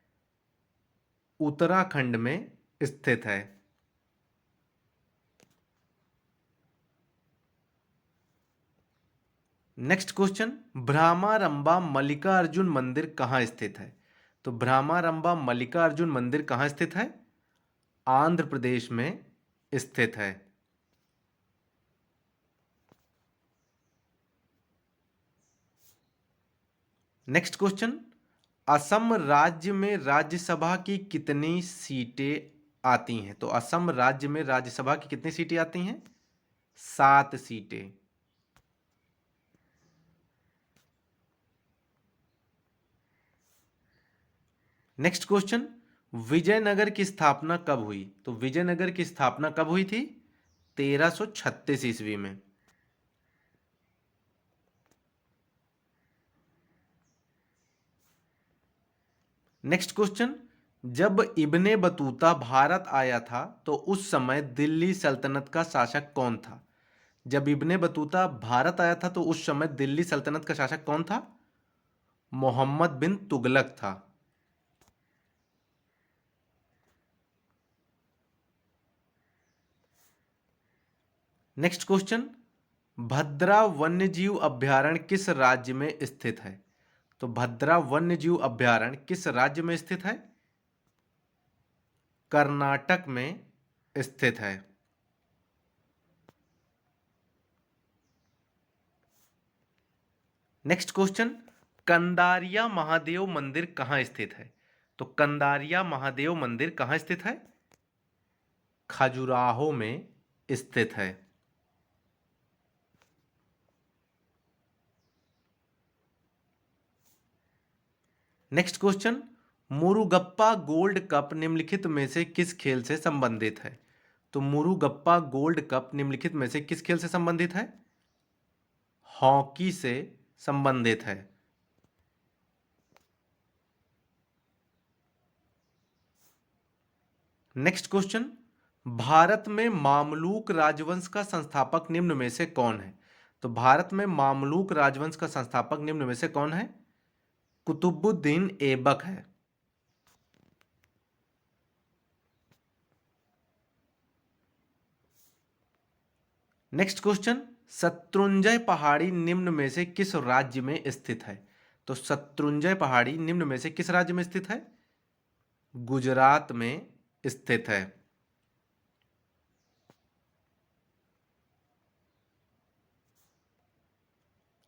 उत्तराखंड में स्थित है। नेक्स्ट क्वेश्चन, भ्रामारंबा मल्लिकार्जुन मंदिर कहाँ स्थित है? तो भ्रामारंबा मल्लिकार्जुन मंदिर कहाँ स्थित है? आंध्र प्रदेश में स्थित है। नेक्स्ट क्वेश्चन, असम राज्य में राज्यसभा की कितनी सीटें आती हैं? तो असम राज्य में राज्यसभा की कितनी सीटें आती हैं? 7 सीटें। नेक्स्ट क्वेश्चन, विजयनगर की स्थापना कब हुई? तो विजयनगर की स्थापना कब हुई थी? 1336 ईस्वी में। नेक्स्ट क्वेश्चन, जब इब्ने बतूता भारत आया था तो उस समय दिल्ली सल्तनत का शासक कौन था? जब इब्ने बतूता भारत आया था तो उस समय दिल्ली सल्तनत का शासक कौन था? मोहम्मद बिन तुगलक था। नेक्स्ट क्वेश्चन, भद्रा वन्यजीव अभयारण्य किस राज्य में स्थित है? तो भद्रा वन्यजीव अभयारण्य किस राज्य में स्थित है? कर्नाटक में स्थित है। नेक्स्ट क्वेश्चन, कंदारिया महादेव मंदिर कहाँ स्थित है? तो कंदारिया महादेव मंदिर कहाँ स्थित है? खजुराहो में स्थित है। Next question, Murugappa gold cup निम्नलिखित में से किस खेल से संबंधित है? तो मुरुगप्पा गोल्ड कप निम्नलिखित में से किस खेल से संबंधित है? हॉकी से संबंधित है। नेक्स्ट क्वेश्चन, भारत में मामलूक राजवंश का संस्थापक निम्न में से कौन है? तो भारत में मामलूक राजवंश का संस्थापक निम्न में से कौन है? कुतुबुद्दीन ऐबक है। नेक्स्ट क्वेश्चन, शत्रुंजय पहाड़ी निम्न में से किस राज्य में स्थित है? तो शत्रुंजय पहाड़ी निम्न में से किस राज्य में स्थित है? गुजरात में स्थित है।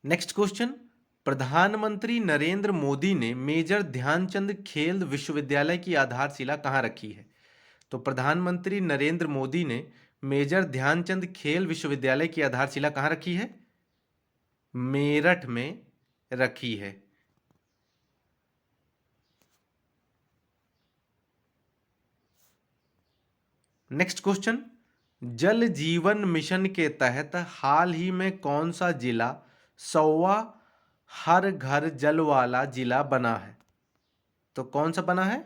नेक्स्ट क्वेश्चन, प्रधानमंत्री नरेंद्र मोदी ने मेजर ध्यानचंद खेल विश्वविद्यालय की आधारशिला कहाँ रखी है? तो प्रधानमंत्री नरेंद्र मोदी ने मेजर ध्यानचंद खेल विश्वविद्यालय की आधारशिला कहाँ रखी है? मेरठ में रखी है। नेक्स्ट क्वेश्चन, जल जीवन मिशन के तहत हाल ही में कौन सा जिला 100वां हर घर जल वाला जिला बना है? तो कौन सा बना है?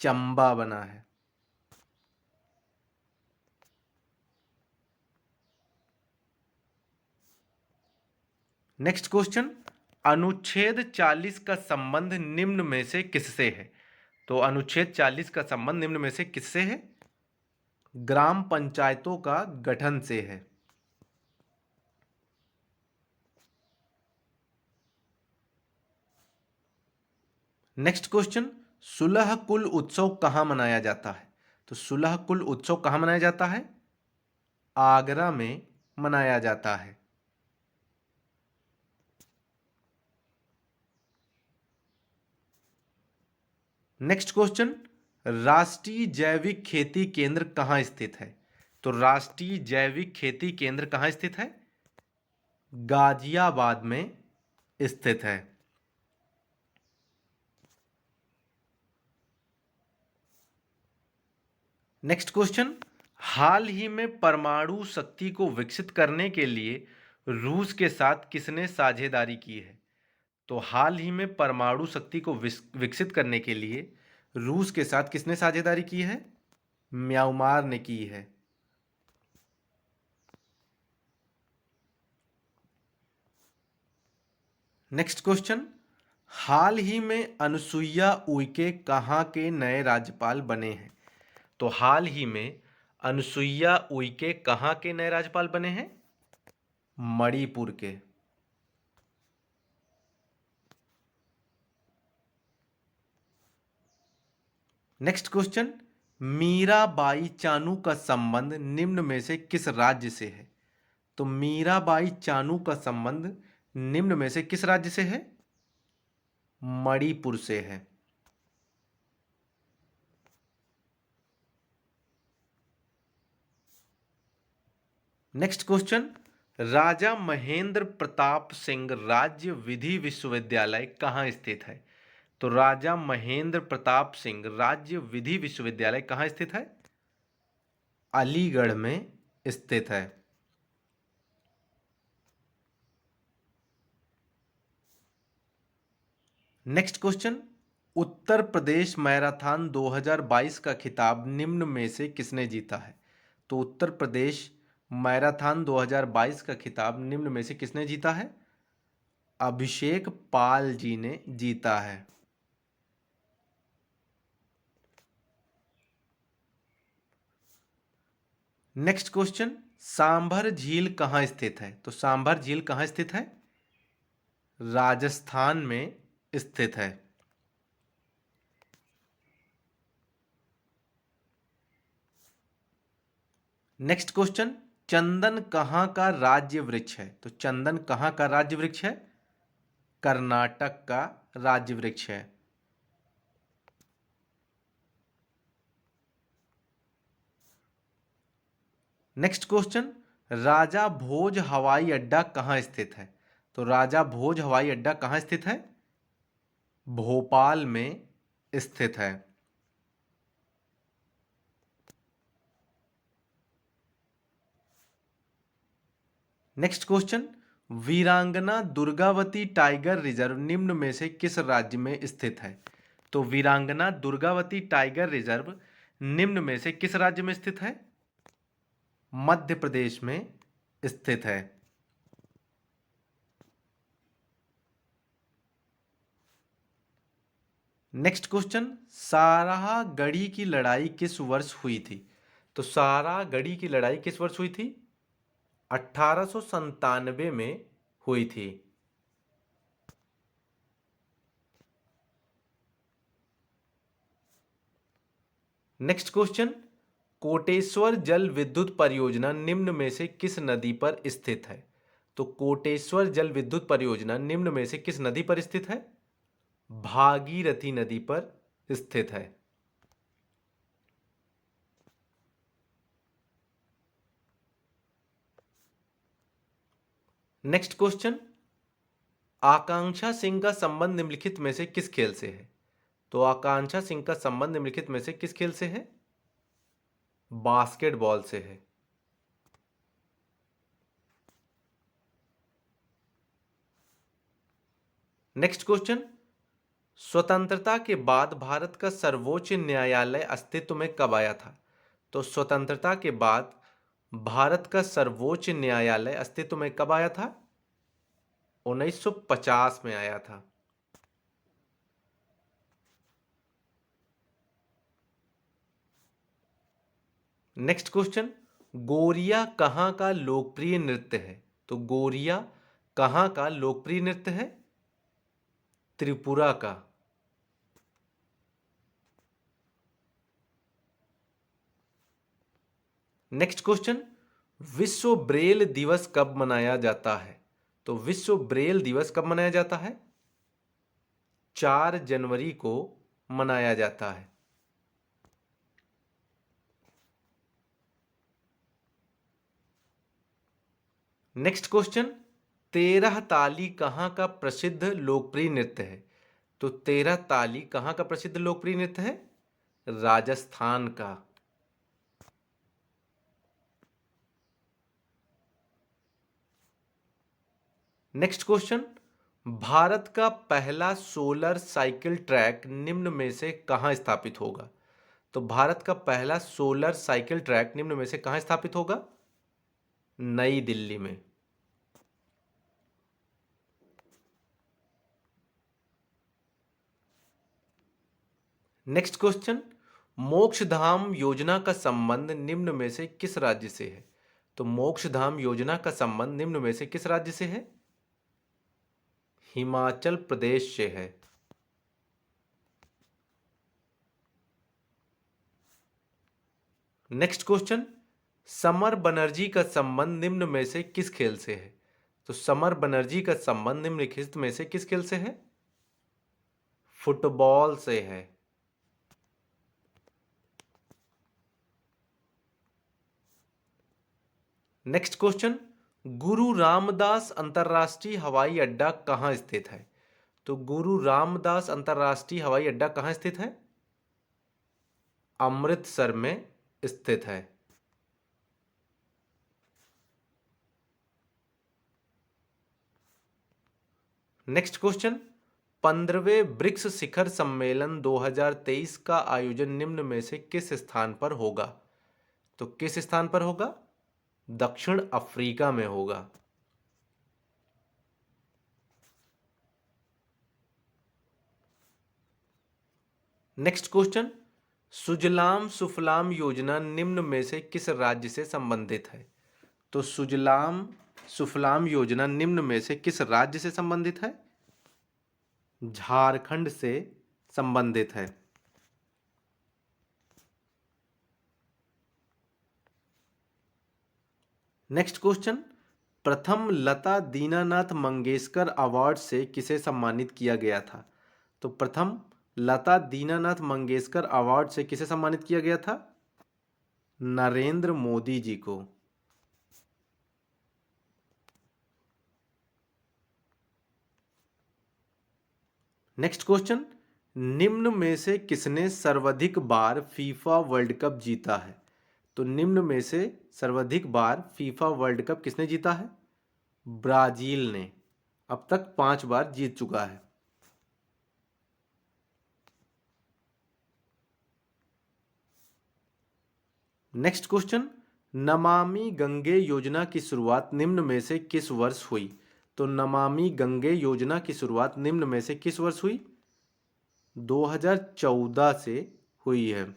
चंबा बना है। नेक्स्ट क्वेश्चन, अनुच्छेद 40 का संबंध निम्न में से किससे है? तो अनुच्छेद 40 का संबंध निम्न में से किससे है? ग्राम पंचायतों का गठन से है। नेक्स्ट क्वेश्चन, सुलह कुल उत्सव कहाँ मनाया जाता है? तो सुलह कुल उत्सव कहाँ मनाया जाता है? आगरा में मनाया जाता है। नेक्स्ट क्वेश्चन, राष्ट्रीय जैविक खेती केंद्र कहाँ स्थित है? तो राष्ट्रीय जैविक खेती केंद्र कहाँ स्थित है? गाजियाबाद में स्थित है। नेक्स्ट क्वेश्चन, हाल ही में परमाणु शक्ति को विकसित करने के लिए रूस के साथ किसने साझेदारी की है? तो हाल ही में परमाणु शक्ति को विकसित करने के लिए रूस के साथ किसने साझेदारी की है? म्यांमार ने की है। नेक्स्ट क्वेश्चन, हाल ही में अनुसुईया उइके कहाँ के नए राज्यपाल बने हैं? तो हाल ही में अनुसुईया उइके कहाँ के नए राज्यपाल बने हैं? मणिपुर के। नेक्स्ट क्वेश्चन, मीराबाई चानू का संबंध निम्न में से किस राज्य से है? तो मीराबाई चानू का संबंध निम्न में से किस राज्य से है? मणिपुर से है। नेक्स्ट क्वेश्चन, राजा महेंद्र प्रताप सिंह राज्य विधि विश्वविद्यालय कहाँ स्थित है? तो राजा महेंद्र प्रताप सिंह राज्य विधि विश्वविद्यालय कहाँ स्थित है? अलीगढ़ में स्थित है। Next question, Uttar Pradesh marathon 2022 का खिताब निम्न में से किसने जीता है? तो उत्तर प्रदेश मैराथन 2022 का खिताब निम्न में से किसने जीता है? अभिषेक पाल जी ने जीता है। नेक्स्ट क्वेश्चन, सांभर झील कहाँ स्थित है? तो सांभर झील कहाँ स्थित है? राजस्थान में स्थित है। नेक्स्ट क्वेश्चन, चंदन कहाँ का राज्य वृक्ष है? तो चंदन कहाँ का राज्य वृक्ष है? कर्नाटक का राज्य वृक्ष है। नेक्स्ट क्वेश्चन, राजा भोज हवाई अड्डा कहाँ स्थित है? तो राजा भोज हवाई अड्डा कहाँ स्थित है? भोपाल में स्थित है। नेक्स्ट क्वेश्चन, वीरांगना दुर्गावती टाइगर रिजर्व निम्न में से किस राज्य में स्थित है? तो वीरांगना दुर्गावती टाइगर रिजर्व निम्न में से किस राज्य में स्थित है? मध्य प्रदेश में स्थित है। नेक्स्ट क्वेश्चन, सारागढ़ी की लड़ाई किस वर्ष हुई थी? तो सारागढ़ी की लड़ाई किस वर्ष हुई थी? 1897 में हुई थी। नेक्स्ट क्वेश्चन, कोटेश्वर जल विद्युत परियोजना निम्न में से किस नदी पर स्थित है? तो कोटेश्वर जल विद्युत परियोजना निम्न में से किस नदी पर स्थित है? भागीरथी नदी पर स्थित है। नेक्स्ट क्वेश्चन, आकांक्षा सिंह का संबंध निम्नलिखित में से किस खेल से है? तो आकांक्षा सिंह का संबंध निम्नलिखित में से किस खेल से है? बास्केटबॉल से है। नेक्स्ट क्वेश्चन, स्वतंत्रता के बाद भारत का सर्वोच्च न्यायालय अस्तित्व में कब आया था? तो स्वतंत्रता के बाद भारत का सर्वोच्च न्यायालय अस्तित्व में कब आया था? 1950 में आया था। नेक्स्ट क्वेश्चन, गोरिया कहाँ का लोकप्रिय नृत्य है? तो गोरिया कहाँ का लोकप्रिय नृत्य है? त्रिपुरा का। नेक्स्ट क्वेश्चन, विश्व ब्रेल दिवस कब मनाया जाता है? तो विश्व ब्रेल दिवस कब मनाया जाता है? 4 जनवरी को मनाया जाता है। नेक्स्ट क्वेश्चन, 13 ताली कहाँ का प्रसिद्ध लोकप्रिय नृत्य है? तो 13 ताली कहाँ का प्रसिद्ध लोकप्रिय नृत्य है? राजस्थान का। नेक्स्ट क्वेश्चन, भारत का पहला सोलर साइकिल ट्रैक निम्न में से कहाँ स्थापित होगा? तो भारत का पहला सोलर साइकिल ट्रैक निम्न में से कहाँ स्थापित होगा? नई दिल्ली में। नेक्स्ट क्वेश्चन, मोक्षधाम योजना का संबंध निम्न में से किस राज्य से है? तो मोक्षधाम योजना का संबंध निम्न में से किस राज्य से है? हिमाचल प्रदेश से है। नेक्स्ट क्वेश्चन, समर बनर्जी का संबंध निम्न में से किस खेल से है? तो समर बनर्जी का संबंध निम्नलिखित में से किस खेल से है? फुटबॉल से है। नेक्स्ट क्वेश्चन, गुरु रामदास अंतरराष्ट्रीय हवाई अड्डा कहाँ स्थित है? तो गुरु रामदास अंतरराष्ट्रीय हवाई अड्डा कहाँ स्थित है? अमृतसर में स्थित है। नेक्स्ट क्वेश्चन, 15वें ब्रिक्स शिखर सम्मेलन 2023 का आयोजन निम्न में से किस स्थान पर होगा? तो किस स्थान पर होगा? दक्षिण अफ्रीका में होगा। नेक्स्ट क्वेश्चन, सुजलाम सुफलाम योजना निम्न में से किस राज्य से संबंधित है? तो सुजलाम सुफलाम योजना निम्न में से किस राज्य से संबंधित है? झारखंड से संबंधित है। नेक्स्ट क्वेश्चन, प्रथम लता दीनानाथ मंगेशकर अवार्ड से किसे सम्मानित किया गया था? तो प्रथम लता दीनानाथ मंगेशकर अवार्ड से किसे सम्मानित किया गया था? नरेंद्र मोदी जी को। नेक्स्ट क्वेश्चन, निम्न में से किसने सर्वाधिक बार फीफा वर्ल्ड कप जीता है? तो निम्न में से सर्वाधिक बार फीफा वर्ल्ड कप किसने जीता है? ब्राजील ने। अब तक 5 बार जीत चुका है। नेक्स्ट क्वेश्चन, नमामि गंगे योजना की शुरुआत निम्न में से किस वर्ष हुई? तो नमामि गंगे योजना की शुरुआत निम्न में से किस वर्ष हुई? 2014 से हुई है।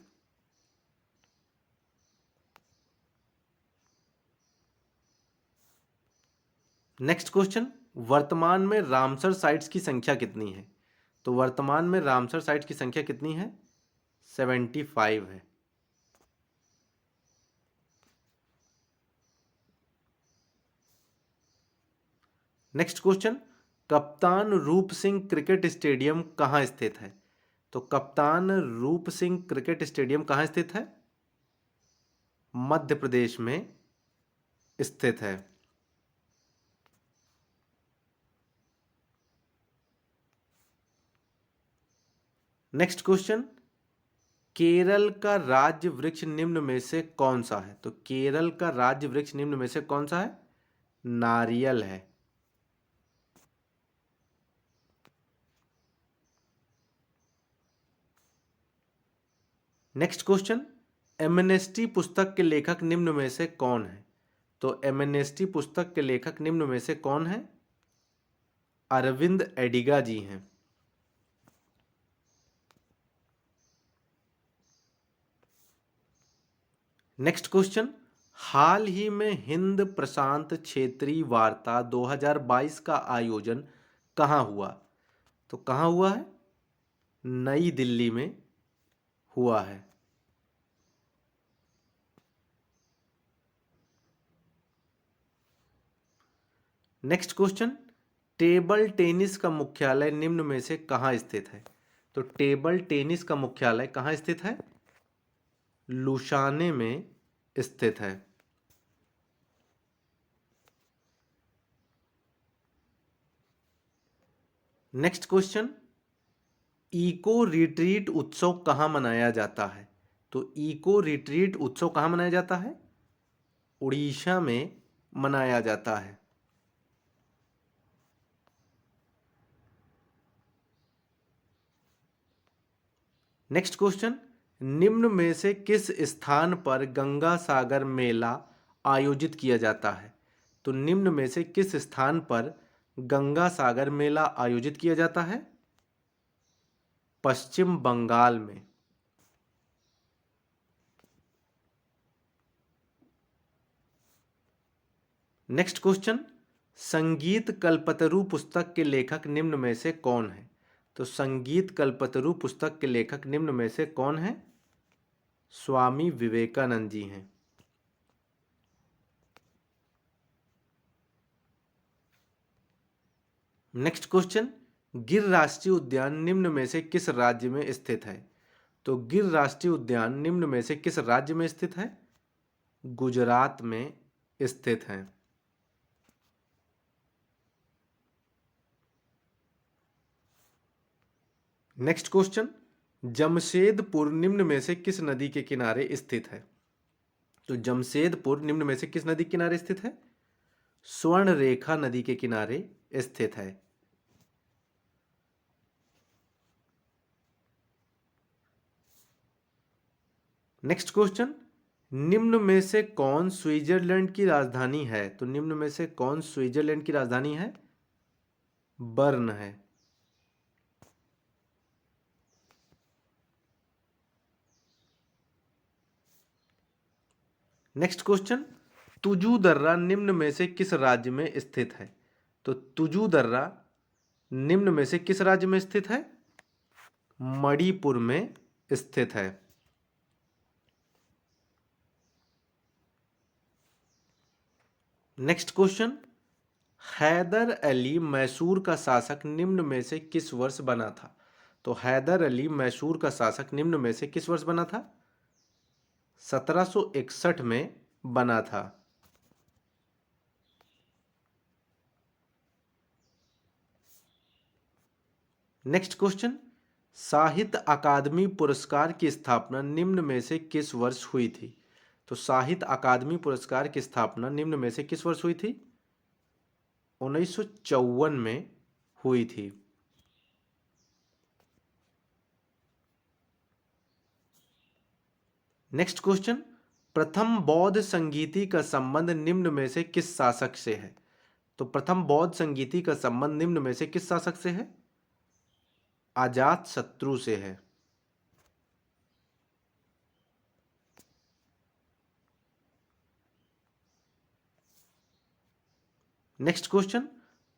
नेक्स्ट क्वेश्चन, वर्तमान में रामसर साइट्स की संख्या कितनी है? तो वर्तमान में रामसर साइट्स की संख्या कितनी है? 75 है। नेक्स्ट क्वेश्चन, कप्तान रूप सिंह क्रिकेट स्टेडियम कहाँ स्थित है? तो कप्तान रूप सिंह क्रिकेट स्टेडियम कहाँ स्थित है? मध्य प्रदेश में स्थित है। नेक्स्ट क्वेश्चन, केरल का राज्य वृक्ष निम्न में से कौन सा है? तो केरल का राज्य वृक्ष निम्न में से कौन सा है? नारियल है। नेक्स्ट क्वेश्चन, एमनेस्टी पुस्तक के लेखक निम्न में से कौन है? तो एमनेस्टी पुस्तक के लेखक निम्न में से कौन है? अरविंद एडिगा जी हैं। नेक्स्ट क्वेश्चन, हाल ही में हिंद प्रशांत क्षेत्रीय वार्ता 2022 का आयोजन कहाँ हुआ? तो कहाँ हुआ है? नई दिल्ली में हुआ है। नेक्स्ट क्वेश्चन, टेबल टेनिस का मुख्यालय निम्न में से कहाँ स्थित है? तो टेबल टेनिस का मुख्यालय कहाँ स्थित है? लुसाने में स्थित है। नेक्स्ट क्वेश्चन, इको रिट्रीट उत्सव कहाँ मनाया जाता है? तो इको रिट्रीट उत्सव कहाँ मनाया जाता है? उड़ीसा में मनाया जाता है। नेक्स्ट क्वेश्चन, निम्न में से किस स्थान पर गंगा सागर मेला आयोजित किया जाता है? तो निम्न में से किस स्थान पर गंगा सागर मेला आयोजित किया जाता है? पश्चिम बंगाल में। नेक्स्ट क्वेश्चन, संगीत कल्पतरु पुस्तक के लेखक निम्न में से कौन है? तो संगीत कल्पतरु पुस्तक के लेखक निम्न में से कौन है? स्वामी विवेकानंद जी हैं। नेक्स्ट क्वेश्चन, गिर राष्ट्रीय उद्यान निम्न में से किस राज्य में स्थित है? तो गिर राष्ट्रीय उद्यान निम्न में से किस राज्य में स्थित है? गुजरात में स्थित है। नेक्स्ट क्वेश्चन, जमशेदपुर निम्न में से किस नदी के किनारे स्थित है? तो जमशेदपुर निम्न में से किस नदी के किनारे स्थित है? स्वर्ण रेखा नदी के किनारे स्थित है। नेक्स्ट क्वेश्चन, निम्न में से कौन स्विट्जरलैंड की राजधानी है? तो निम्न में से कौन स्विट्जरलैंड की राजधानी है? बर्न है। नेक्स्ट क्वेश्चन, तुजू दर्रा निम्न में से किस राज्य में स्थित है? तो तुजू दर्रा निम्न में से किस राज्य में स्थित है? मणिपुर में स्थित है। नेक्स्ट क्वेश्चन, हैदर अली मैसूर का शासक निम्न में से किस वर्ष बना था? तो हैदर अली मैसूर का शासक निम्न में से किस वर्ष बना था? 1761 में बना था। नेक्स्ट क्वेश्चन, साहित्य अकादमी पुरस्कार की स्थापना निम्न में से किस वर्ष हुई थी? तो साहित्य अकादमी पुरस्कार की स्थापना निम्न में से किस वर्ष हुई थी? 1954 में हुई थी। नेक्स्ट क्वेश्चन, प्रथम बौद्ध संगीति का संबंध निम्न में से किस शासक से है? तो प्रथम बौद्ध संगीति का संबंध निम्न में से किस शासक से है? अजात शत्रु से है। नेक्स्ट क्वेश्चन,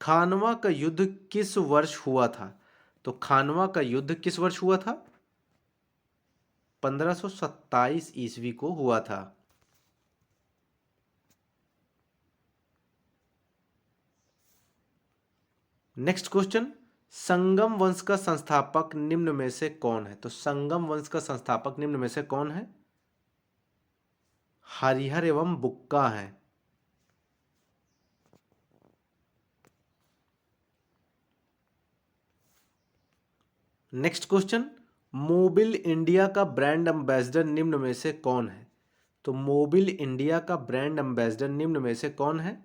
खानवा का युद्ध किस वर्ष हुआ था? तो खानवा का युद्ध किस वर्ष हुआ था? 1527 ईस्वी को हुआ था। नेक्स्ट क्वेश्चन, संगम वंश का संस्थापक निम्न में से कौन है? तो संगम वंश का संस्थापक निम्न में से कौन है? हरिहर एवं बुक्का है। नेक्स्ट क्वेश्चन, मोबिल इंडिया का ब्रांड एम्बेसडर निम्न में से कौन है? तो मोबिल इंडिया का ब्रांड एम्बेसडर निम्न में से कौन है?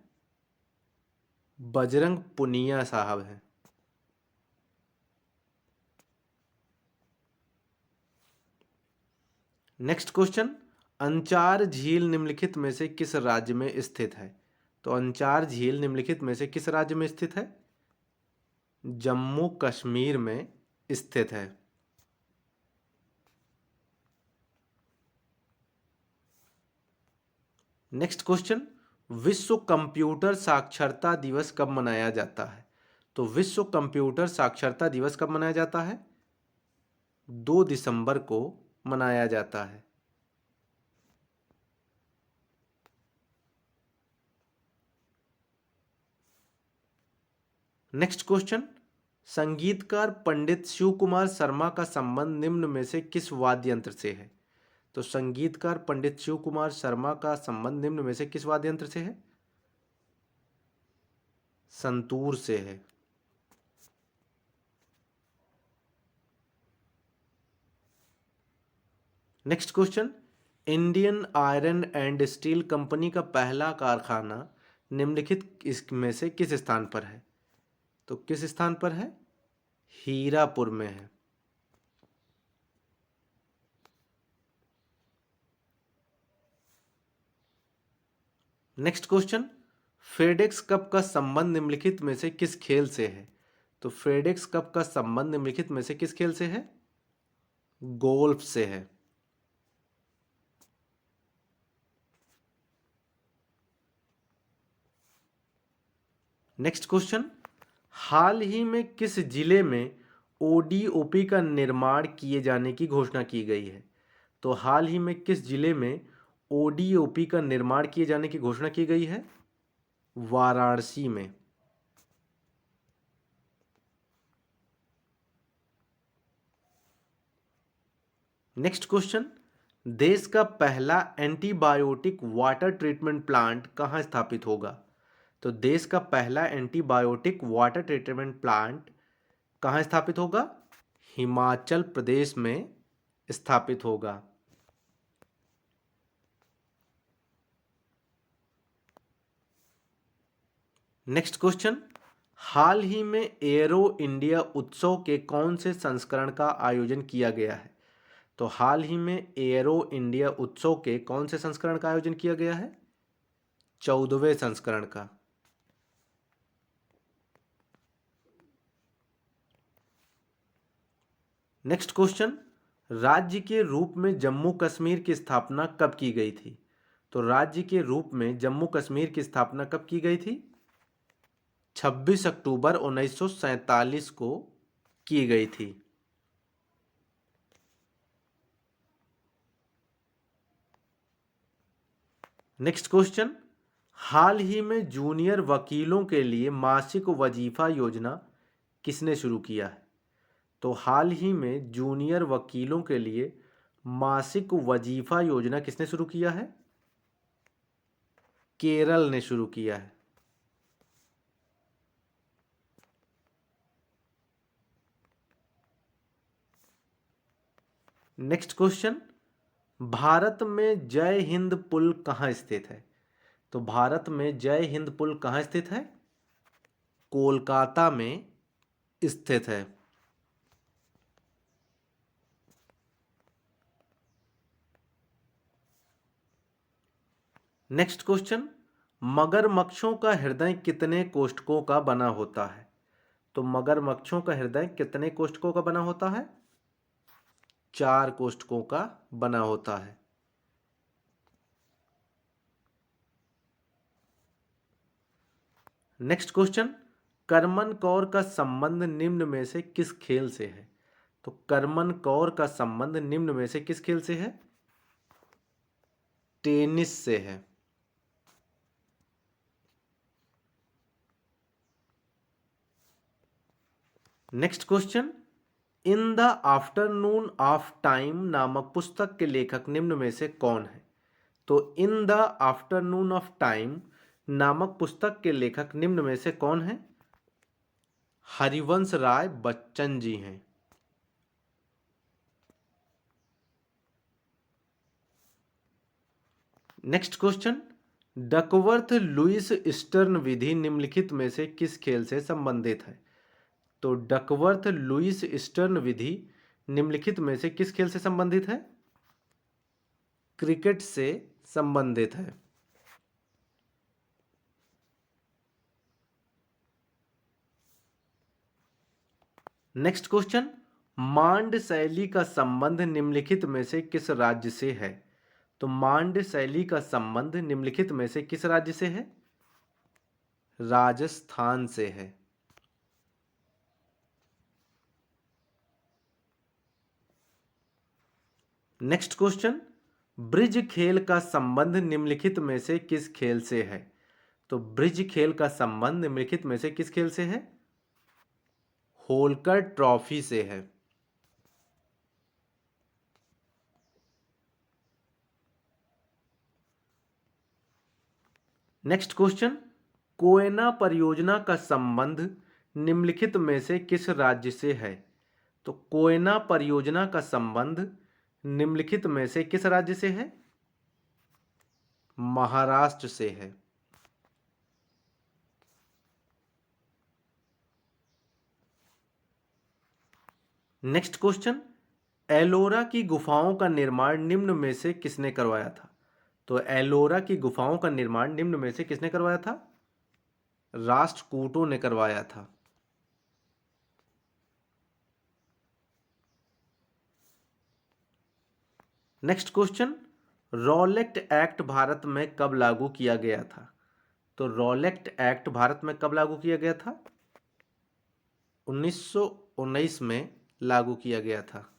बजरंग पुनिया साहब हैं। नेक्स्ट क्वेश्चन, अंचार झील निम्नलिखित में से किस राज्य में स्थित है? तो अंचार झील निम्नलिखित में से किस राज्य में स्थित है? जम्मू कश्मीर में स्थित है। नेक्स्ट क्वेश्चन, विश्व कंप्यूटर साक्षरता दिवस कब मनाया जाता है? तो विश्व कंप्यूटर साक्षरता दिवस कब मनाया जाता है? 2 दिसंबर को मनाया जाता है। नेक्स्ट क्वेश्चन, संगीतकार पंडित शिव कुमार शर्मा का संबंध निम्न में से किस वाद्य यंत्र से है? तो संगीतकार पंडित शिव कुमार शर्मा का संबंध निम्न में से किस वाद्य यंत्र से है? संतूर से है। Next question, Indian iron and steel company का पहला कारखाना निम्नलिखित इसमें से किस स्थान पर है? तो किस स्थान पर है? हीरापुर में है। नेक्स्ट क्वेश्चन, फेडेक्स कप का संबंध निम्नलिखित में से किस खेल से है? तो फेडेक्स कप का संबंध निम्नलिखित में से किस खेल से है? गोल्फ से है। नेक्स्ट क्वेश्चन, हाल ही में किस जिले में ओडीओपी का निर्माण किए जाने की घोषणा की गई है? तो हाल ही में किस जिले में ओडीओपी का निर्माण किए जाने की घोषणा की गई है? वाराणसी में। नेक्स्ट क्वेश्चन, देश का पहला एंटीबायोटिक वाटर ट्रीटमेंट प्लांट कहाँ स्थापित होगा? तो देश का पहला एंटीबायोटिक वाटर ट्रीटमेंट प्लांट कहाँ स्थापित होगा? हिमाचल प्रदेश में स्थापित होगा। नेक्स्ट क्वेश्चन, हाल ही में एरो इंडिया उत्सव के कौन से संस्करण का आयोजन किया गया है? तो हाल ही में एरो इंडिया उत्सव के कौन से संस्करण का आयोजन किया गया है? 14वें संस्करण का। नेक्स्ट क्वेश्चन, राज्य के रूप में जम्मू कश्मीर की स्थापना कब की गई थी? तो राज्य के रूप में जम्मू कश्मीर की स्थापना कब की गई थी? 26 अक्टूबर 1947 को की गई थी। नेक्स्ट क्वेश्चन, हाल ही में जूनियर वकीलों के लिए मासिक वजीफा योजना किसने शुरू किया है? तो हाल ही में जूनियर वकीलों के लिए मासिक वजीफा योजना किसने शुरू किया है? केरल ने शुरू किया है। नेक्स्ट क्वेश्चन, भारत में जय हिंद पुल कहाँ स्थित है? तो भारत में जय हिंद पुल कहाँ स्थित है? कोलकाता में स्थित है। नेक्स्ट क्वेश्चन, मगरमच्छों का हृदय कितने कोष्ठकों का बना होता है? तो मगरमच्छों का हृदय कितने कोष्ठकों का बना होता है? 4 कोष्ठकों का बना होता है। नेक्स्ट क्वेश्चन, करमन कौर का संबंध निम्न में से किस खेल से है? तो करमन कौर का संबंध निम्न में से किस खेल से है? टेनिस से है। Next question, in the afternoon of time नामक पुस्तक के लेखक निम्न में से कौन है? तो in the afternoon of time नामक पुस्तक के लेखक निम्न में से कौन है? हरिवंश राय बच्चन जी हैं। Next question, Duckworth Lewis Stern विधि निम्नलिखित में से किस खेल से संबंधित है? तो डकवर्थ लुईस स्टर्न विधि निम्नलिखित में से किस खेल से संबंधित है? क्रिकेट से संबंधित है। नेक्स्ट क्वेश्चन, मांड शैली का संबंध निम्नलिखित में से किस राज्य से है? तो मांड्य शैली का संबंध निम्नलिखित में से किस राज्य से है? राजस्थान से है। नेक्स्ट क्वेश्चन, ब्रिज खेल का संबंध निम्नलिखित में से किस खेल से है? तो ब्रिज खेल का संबंध निम्नलिखित में से किस खेल से है? होलकर ट्रॉफी से है। नेक्स्ट क्वेश्चन, कोयना परियोजना का संबंध निम्नलिखित में से किस राज्य से है? तो कोयना परियोजना का संबंध निम्नलिखित में से किस राज्य से है? महाराष्ट्र से है। नेक्स्ट क्वेश्चन, एलोरा की गुफाओं का निर्माण निम्न में से किसने करवाया था? तो एलोरा की गुफाओं का निर्माण निम्न में से किसने करवाया था? राष्ट्रकूटों ने करवाया था। Next question, Rowlatt act Bharat में कब लागू किया गया था? तो रॉलेट एक्ट भारत में कब लागू किया गया था? 1919 में लागू किया गया था।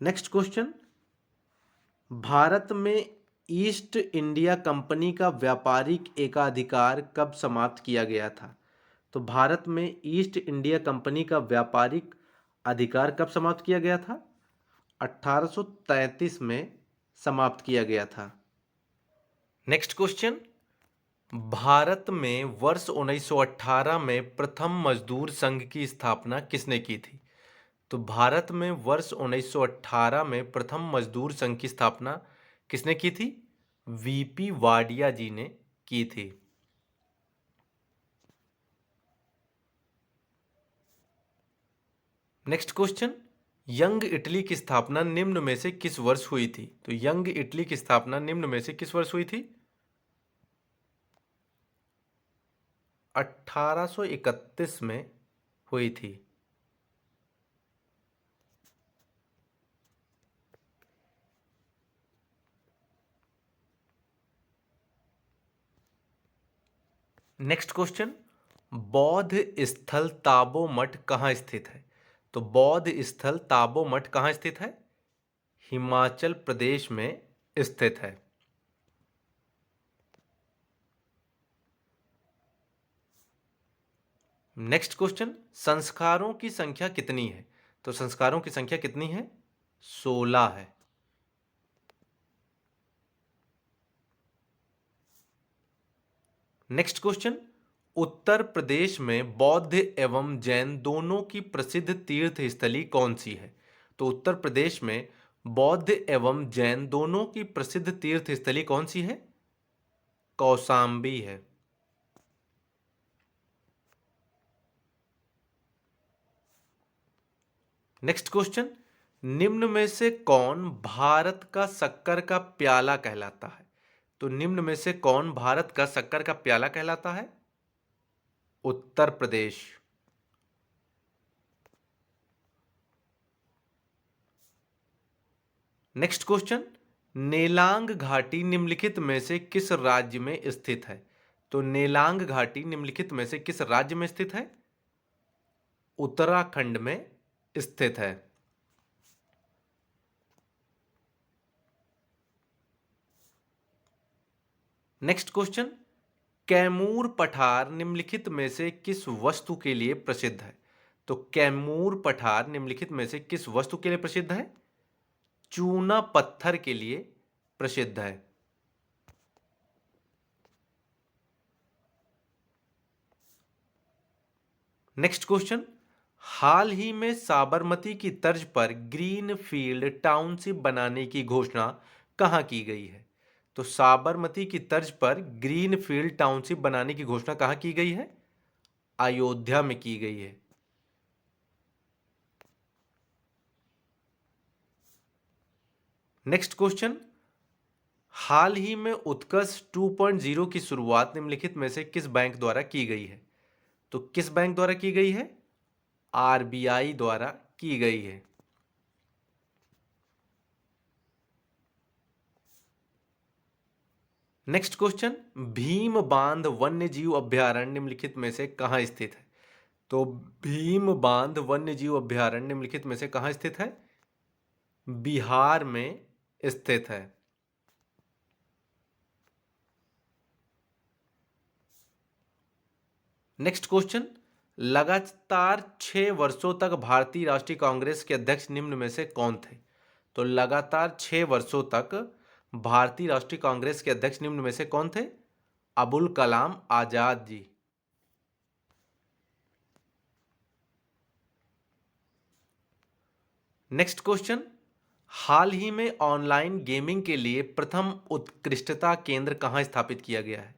नेक्स्ट क्वेश्चन, भारत में ईस्ट इंडिया कंपनी का व्यापारिक एकाधिकार कब समाप्त किया गया था? तो भारत में ईस्ट इंडिया कंपनी का व्यापारिक अधिकार कब समाप्त किया गया था? 1833 में समाप्त किया गया था। नेक्स्ट क्वेश्चन, भारत में वर्ष 1918 में प्रथम मजदूर संघ की स्थापना किसने की थी? तो भारत में वर्ष 1918 में प्रथम मजदूर संघ की स्थापना किसने की थी? वीपी वाडिया जी ने की थी। नेक्स्ट क्वेश्चन, यंग इटली की स्थापना निम्न में से किस वर्ष हुई थी? तो यंग इटली की स्थापना निम्न में से किस वर्ष हुई थी? 1831 में हुई थी। नेक्स्ट क्वेश्चन, बौद्ध स्थल ताबो मठ कहाँ स्थित है? तो बौद्ध स्थल ताबो मठ कहाँ स्थित है? हिमाचल प्रदेश में स्थित है। नेक्स्ट क्वेश्चन, संस्कारों की संख्या कितनी है? तो संस्कारों की संख्या कितनी है? 16 है। नेक्स्ट क्वेश्चन, उत्तर प्रदेश में बौद्ध एवं जैन दोनों की प्रसिद्ध तीर्थ स्थली कौन सी है? तो उत्तर प्रदेश में बौद्ध एवं जैन दोनों की प्रसिद्ध तीर्थ स्थली कौन सी है? कौशाम्बी है। नेक्स्ट क्वेश्चन, निम्न में से कौन भारत का शक्कर का प्याला कहलाता है? तो निम्न में से कौन भारत का शक्कर का प्याला कहलाता है? उत्तर प्रदेश। नेक्स्ट क्वेश्चन, नेलांग घाटी निम्नलिखित में से किस राज्य में स्थित है? तो नेलांग घाटी निम्नलिखित में से किस राज्य में स्थित है? उत्तराखंड में स्थित है। नेक्स्ट क्वेश्चन, कैमूर पठार निम्नलिखित में से किस वस्तु के लिए प्रसिद्ध है? तो कैमूर पठार निम्नलिखित में से किस वस्तु के लिए प्रसिद्ध है? चूना पत्थर के लिए प्रसिद्ध है। नेक्स्ट क्वेश्चन, हाल ही में साबरमती की तर्ज पर ग्रीन फील्ड टाउनशिप बनाने की घोषणा कहां की गई है? तो साबरमती की तर्ज पर ग्रीन फील्ड टाउनशिप बनाने की घोषणा कहां की गई है? अयोध्या में की गई है। नेक्स्ट क्वेश्चन, हाल ही में उत्कर्ष 2.0 की शुरुआत निम्नलिखित में से किस बैंक द्वारा की गई है? तो किस बैंक द्वारा की गई है? आरबीआई द्वारा की गई है। नेक्स्ट क्वेश्चन, भीम बांध वन्य जीव अभयारण्य निम्नलिखित में से कहाँ स्थित है? तो भीम बांध वन्य जीव अभयारण्य निम्नलिखित में से कहाँ स्थित है? बिहार में स्थित है। नेक्स्ट क्वेश्चन, लगातार 6 वर्षों तक भारतीय राष्ट्रीय कांग्रेस के अध्यक्ष निम्न में से कौन थे? तो लगातार 6 वर्षों तक भारतीय राष्ट्रीय कांग्रेस के अध्यक्ष निम्न में से कौन थे? अबुल कलाम आजाद जी। नेक्स्ट क्वेश्चन, हाल ही में ऑनलाइन गेमिंग के लिए प्रथम उत्कृष्टता केंद्र कहाँ स्थापित किया गया है?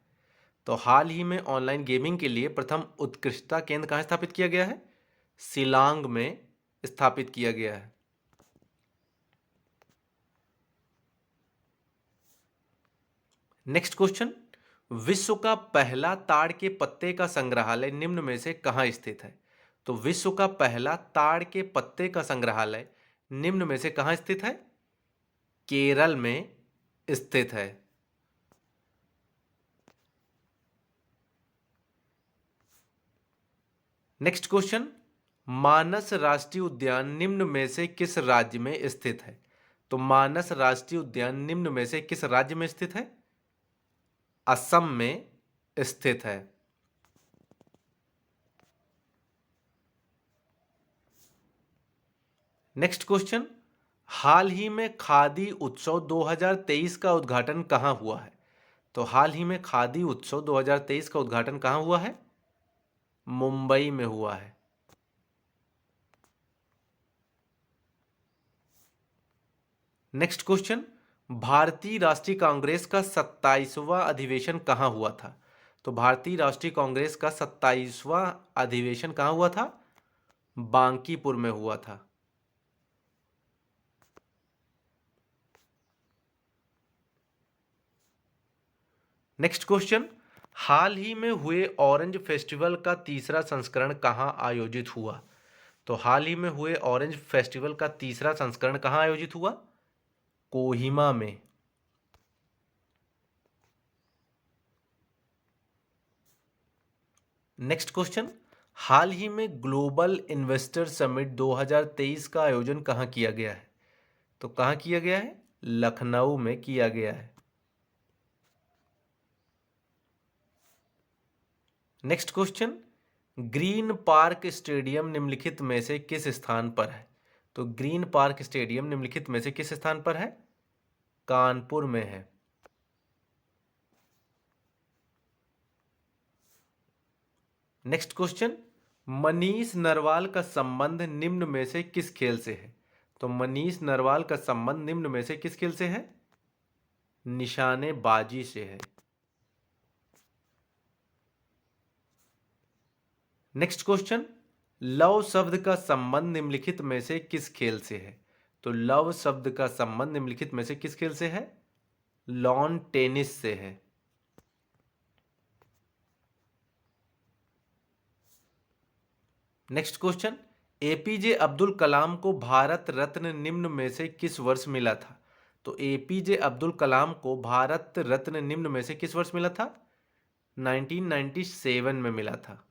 तो हाल ही में ऑनलाइन गेमिंग के लिए प्रथम उत्कृष्टता केंद्र कहाँ स्थापित किया गया है? शिलांग में स्थापित किया गया है। नेक्स्ट क्वेश्चन, विश्व का पहला ताड़ के पत्ते का संग्रहालय निम्न में से कहाँ स्थित है? तो विश्व का पहला ताड़ के पत्ते का संग्रहालय निम्न में से कहाँ स्थित है? केरल में स्थित है। नेक्स्ट क्वेश्चन, मानस राष्ट्रीय उद्यान निम्न में से किस राज्य में स्थित है? तो मानस राष्ट्रीय उद्यान निम्न में से किस राज्य में स्थित है? असम में स्थित है। नेक्स्ट क्वेश्चन, हाल ही में खादी उत्सव 2023 का उद्घाटन कहाँ हुआ है? तो हाल ही में खादी उत्सव 2023 का उद्घाटन कहाँ हुआ है? मुंबई में हुआ है। नेक्स्ट क्वेश्चन, भारतीय राष्ट्रीय कांग्रेस का 27वां अधिवेशन कहाँ हुआ था? तो भारतीय राष्ट्रीय कांग्रेस का 27वां अधिवेशन कहाँ हुआ था? बांकीपुर में हुआ था। नेक्स्ट क्वेश्चन, हाल ही में हुए ऑरेंज फेस्टिवल का तीसरा संस्करण कहाँ आयोजित हुआ? तो हाल ही में हुए ऑरेंज फेस्टिवल का तीसरा संस्करण कहाँ आयोजित हुआ? कोहिमा में। नेक्स्ट क्वेश्चन, हाल ही में ग्लोबल इन्वेस्टर समिट 2023 का आयोजन कहाँ किया गया है? तो कहाँ किया गया है? लखनऊ में किया गया है। Next question, green park stadium निम्नलिखित में से किस स्थान पर है? तो ग्रीन पार्क स्टेडियम निम्नलिखित में से किस स्थान पर है? कानपुर में है। नेक्स्ट क्वेश्चन, मनीष नरवाल का संबंध निम्न में से किस खेल से है? तो मनीष नरवाल का संबंध निम्न में से किस खेल से है? निशानेबाजी से है। नेक्स्ट क्वेश्चन, लव शब्द का संबंध निम्नलिखित में से किस खेल से है? तो लव शब्द का संबंध निम्नलिखित में से किस खेल से है? लॉन टेनिस से है। Next question, APJ Abdul Kalam को भारत रत्न निम्न में से किस वर्ष मिला था? तो एपीजे अब्दुल कलाम को भारत रत्न निम्न में से किस वर्ष मिला था? 1997 में मिला था।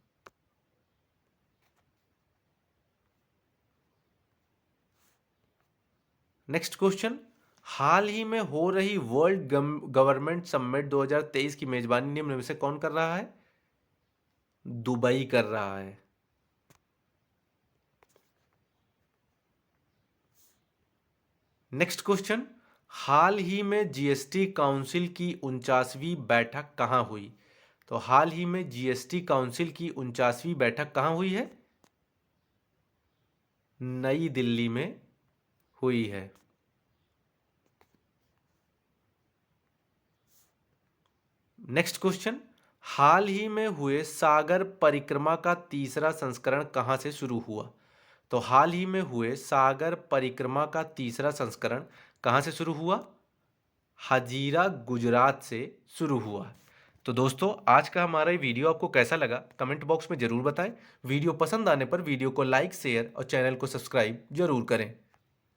नेक्स्ट क्वेश्चन, हाल ही में हो रही वर्ल्ड गवर्नमेंट समिट 2023 की मेजबानी निम्न में से कौन कर रहा है? दुबई कर रहा है। नेक्स्ट क्वेश्चन, हाल ही में जीएसटी काउंसिल की 49वीं बैठक कहाँ हुई? तो हाल ही में जीएसटी काउंसिल की 49वीं बैठक कहाँ हुई है? नई दिल्ली में हुई है। नेक्स्ट क्वेश्चन, हाल ही में हुए सागर परिक्रमा का तीसरा संस्करण कहाँ से शुरू हुआ? तो हाल ही में हुए सागर परिक्रमा का तीसरा संस्करण कहाँ से शुरू हुआ? हजीरा गुजरात से शुरू हुआ। तो दोस्तों आज का हमारा ये वीडियो आपको कैसा लगा कमेंट बॉक्स में ज़रूर बताएं। वीडियो पसंद आने पर वीडियो को लाइक शेयर और चैनल को सब्सक्राइब जरूर करें।